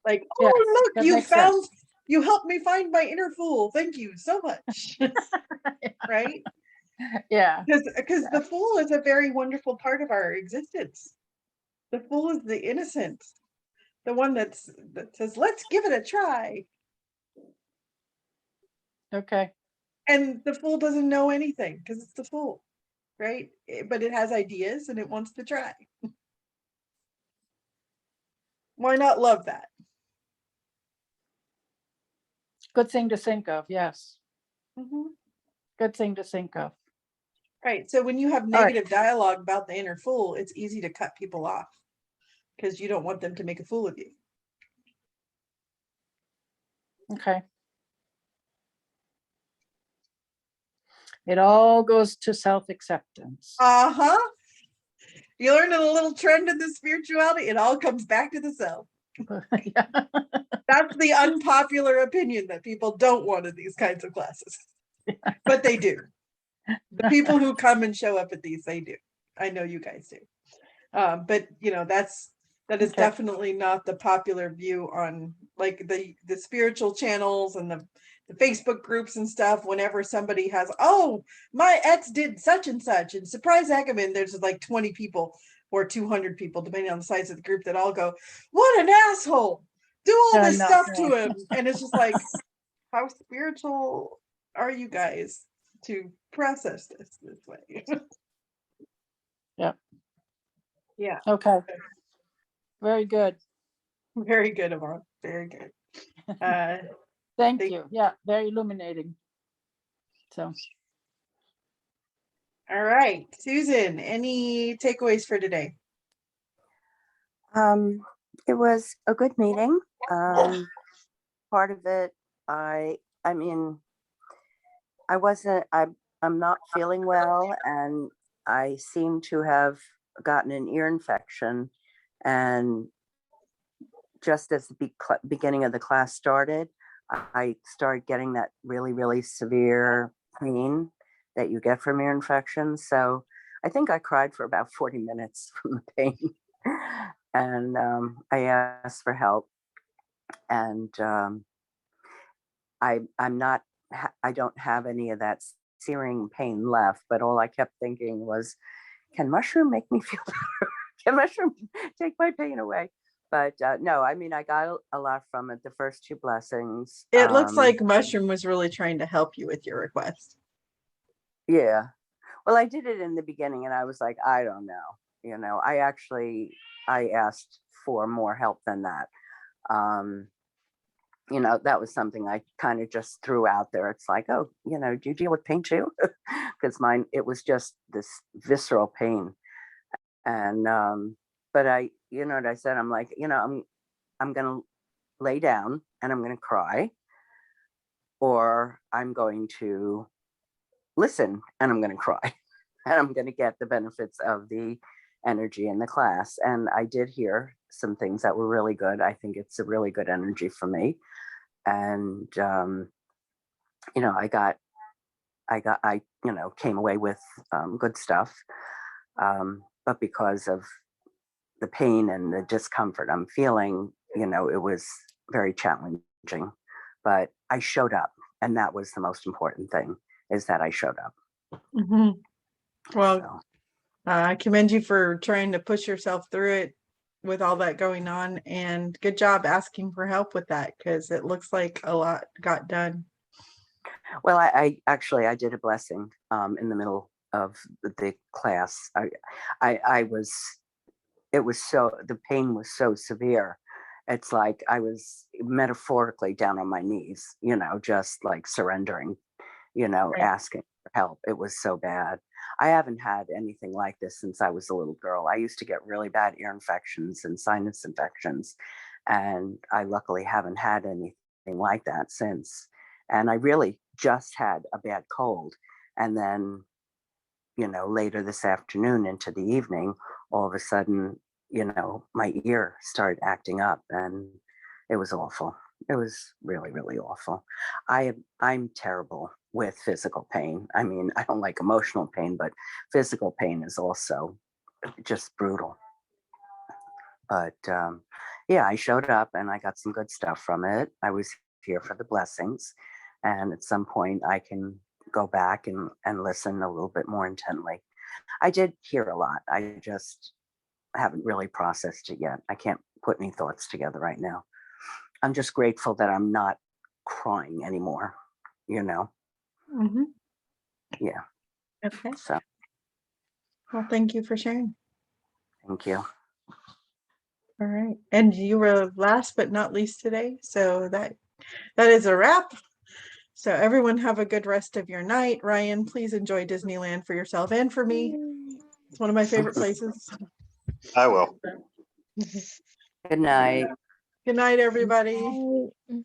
Like, Yes, oh, look, that makes sense. you helped me find my inner fool. Thank you so much. Right? Yeah. Because the fool is a very wonderful part of our existence. The fool is the innocent, the one that says, let's give it a try. Okay. And the fool doesn't know anything because it's the fool, right? But it has ideas and it wants to try. Why not love that? Good thing to think of. Yes. Mhm. Good thing to think of. Right. So when you have right. negative dialogue about the inner fool, it's easy to cut people off because you don't want them to make a fool of you. Okay. It all goes to self-acceptance. Uh-huh. You learn a little trend in the spirituality, it all comes back to the self. Yeah. That's the unpopular opinion that people don't want in these kinds of classes. But they do. The people who come and show up at these, they do. I know you guys do. But that is Okay. definitely not the popular view on like the spiritual channels and the Facebook groups and stuff. Whenever somebody has, oh, my ex did such and such, and surprise Ackerman, there's like 20 people or 200 people, depending on the size of the group, that all go, what an asshole, do all I this know, stuff yeah. to him. And it's just like, how spiritual are you guys to process this way? Yeah. Yeah. Okay. Very good. Very good, Yvonne. Very good. Thank Thank- you. Yeah, very illuminating. So, All right, Susan, any takeaways for today? It was a good meeting. Part of it, I mean, I'm not feeling well, and I seem to have gotten an ear infection. And just as the beginning of the class started, I started getting that really, really severe pain that you get from ear infections. So I think I cried for about 40 minutes from the pain. And I asked for help. And I don't have any of that searing pain left, but all I kept thinking was, can mushroom make me feel better? Can mushroom take my pain away? But no, I mean, I got a lot from it. The first two blessings. It looks like Mushroom was really trying to help you with your request. Yeah. Well, I did it in the beginning and I was like, I don't know. I asked for more help than that. That was something I kind of just threw out there. It's like, oh, do you deal with pain too? Because it was just this visceral pain. And, but you know what I said? I'm like, I'm going to lay down and I'm going to cry, or I'm going to listen and I'm going to cry, and I'm going to get the benefits of the energy in the class. And I did hear some things that were really good. I think it's a really good energy for me. And, I came away with good stuff. But because of the pain and the discomfort I'm feeling, it was very challenging. But I showed up, and that was the most important thing, is that I showed up. Mhm. Well, So, I commend you for trying to push yourself through it with all that going on, and good job asking for help with that, because it looks like a lot got done. well, I actually did a blessing in the middle of the class. The pain was so severe. It's like I was metaphorically down on my knees, just like surrendering, Right. asking for help. It was so bad. I haven't had anything like this since I was a little girl. I used to get really bad ear infections and sinus infections, and I luckily haven't had anything like that since. And I really just had a bad cold. And then, later this afternoon into the evening, all of a sudden, my ear started acting up, and it was awful. It was really, really awful. I'm terrible with physical pain. I mean, I don't like emotional pain, but physical pain is also just brutal. But yeah, I showed up and I got some good stuff from it. I was here for the blessings, and at some point I can go back and listen a little bit more intently. I did hear a lot. I just haven't really processed it yet. I can't put any thoughts together right now. I'm just grateful that I'm not crying anymore, Mhm. Yeah. Okay. So Well, thank you for sharing. thank you. All right. And you were last but not least today. So that is a wrap. So everyone have a good rest of your night. Ryan, please enjoy Disneyland for yourself and for me. It's one of my favorite places. I will. Good night. Good night, everybody. Bye.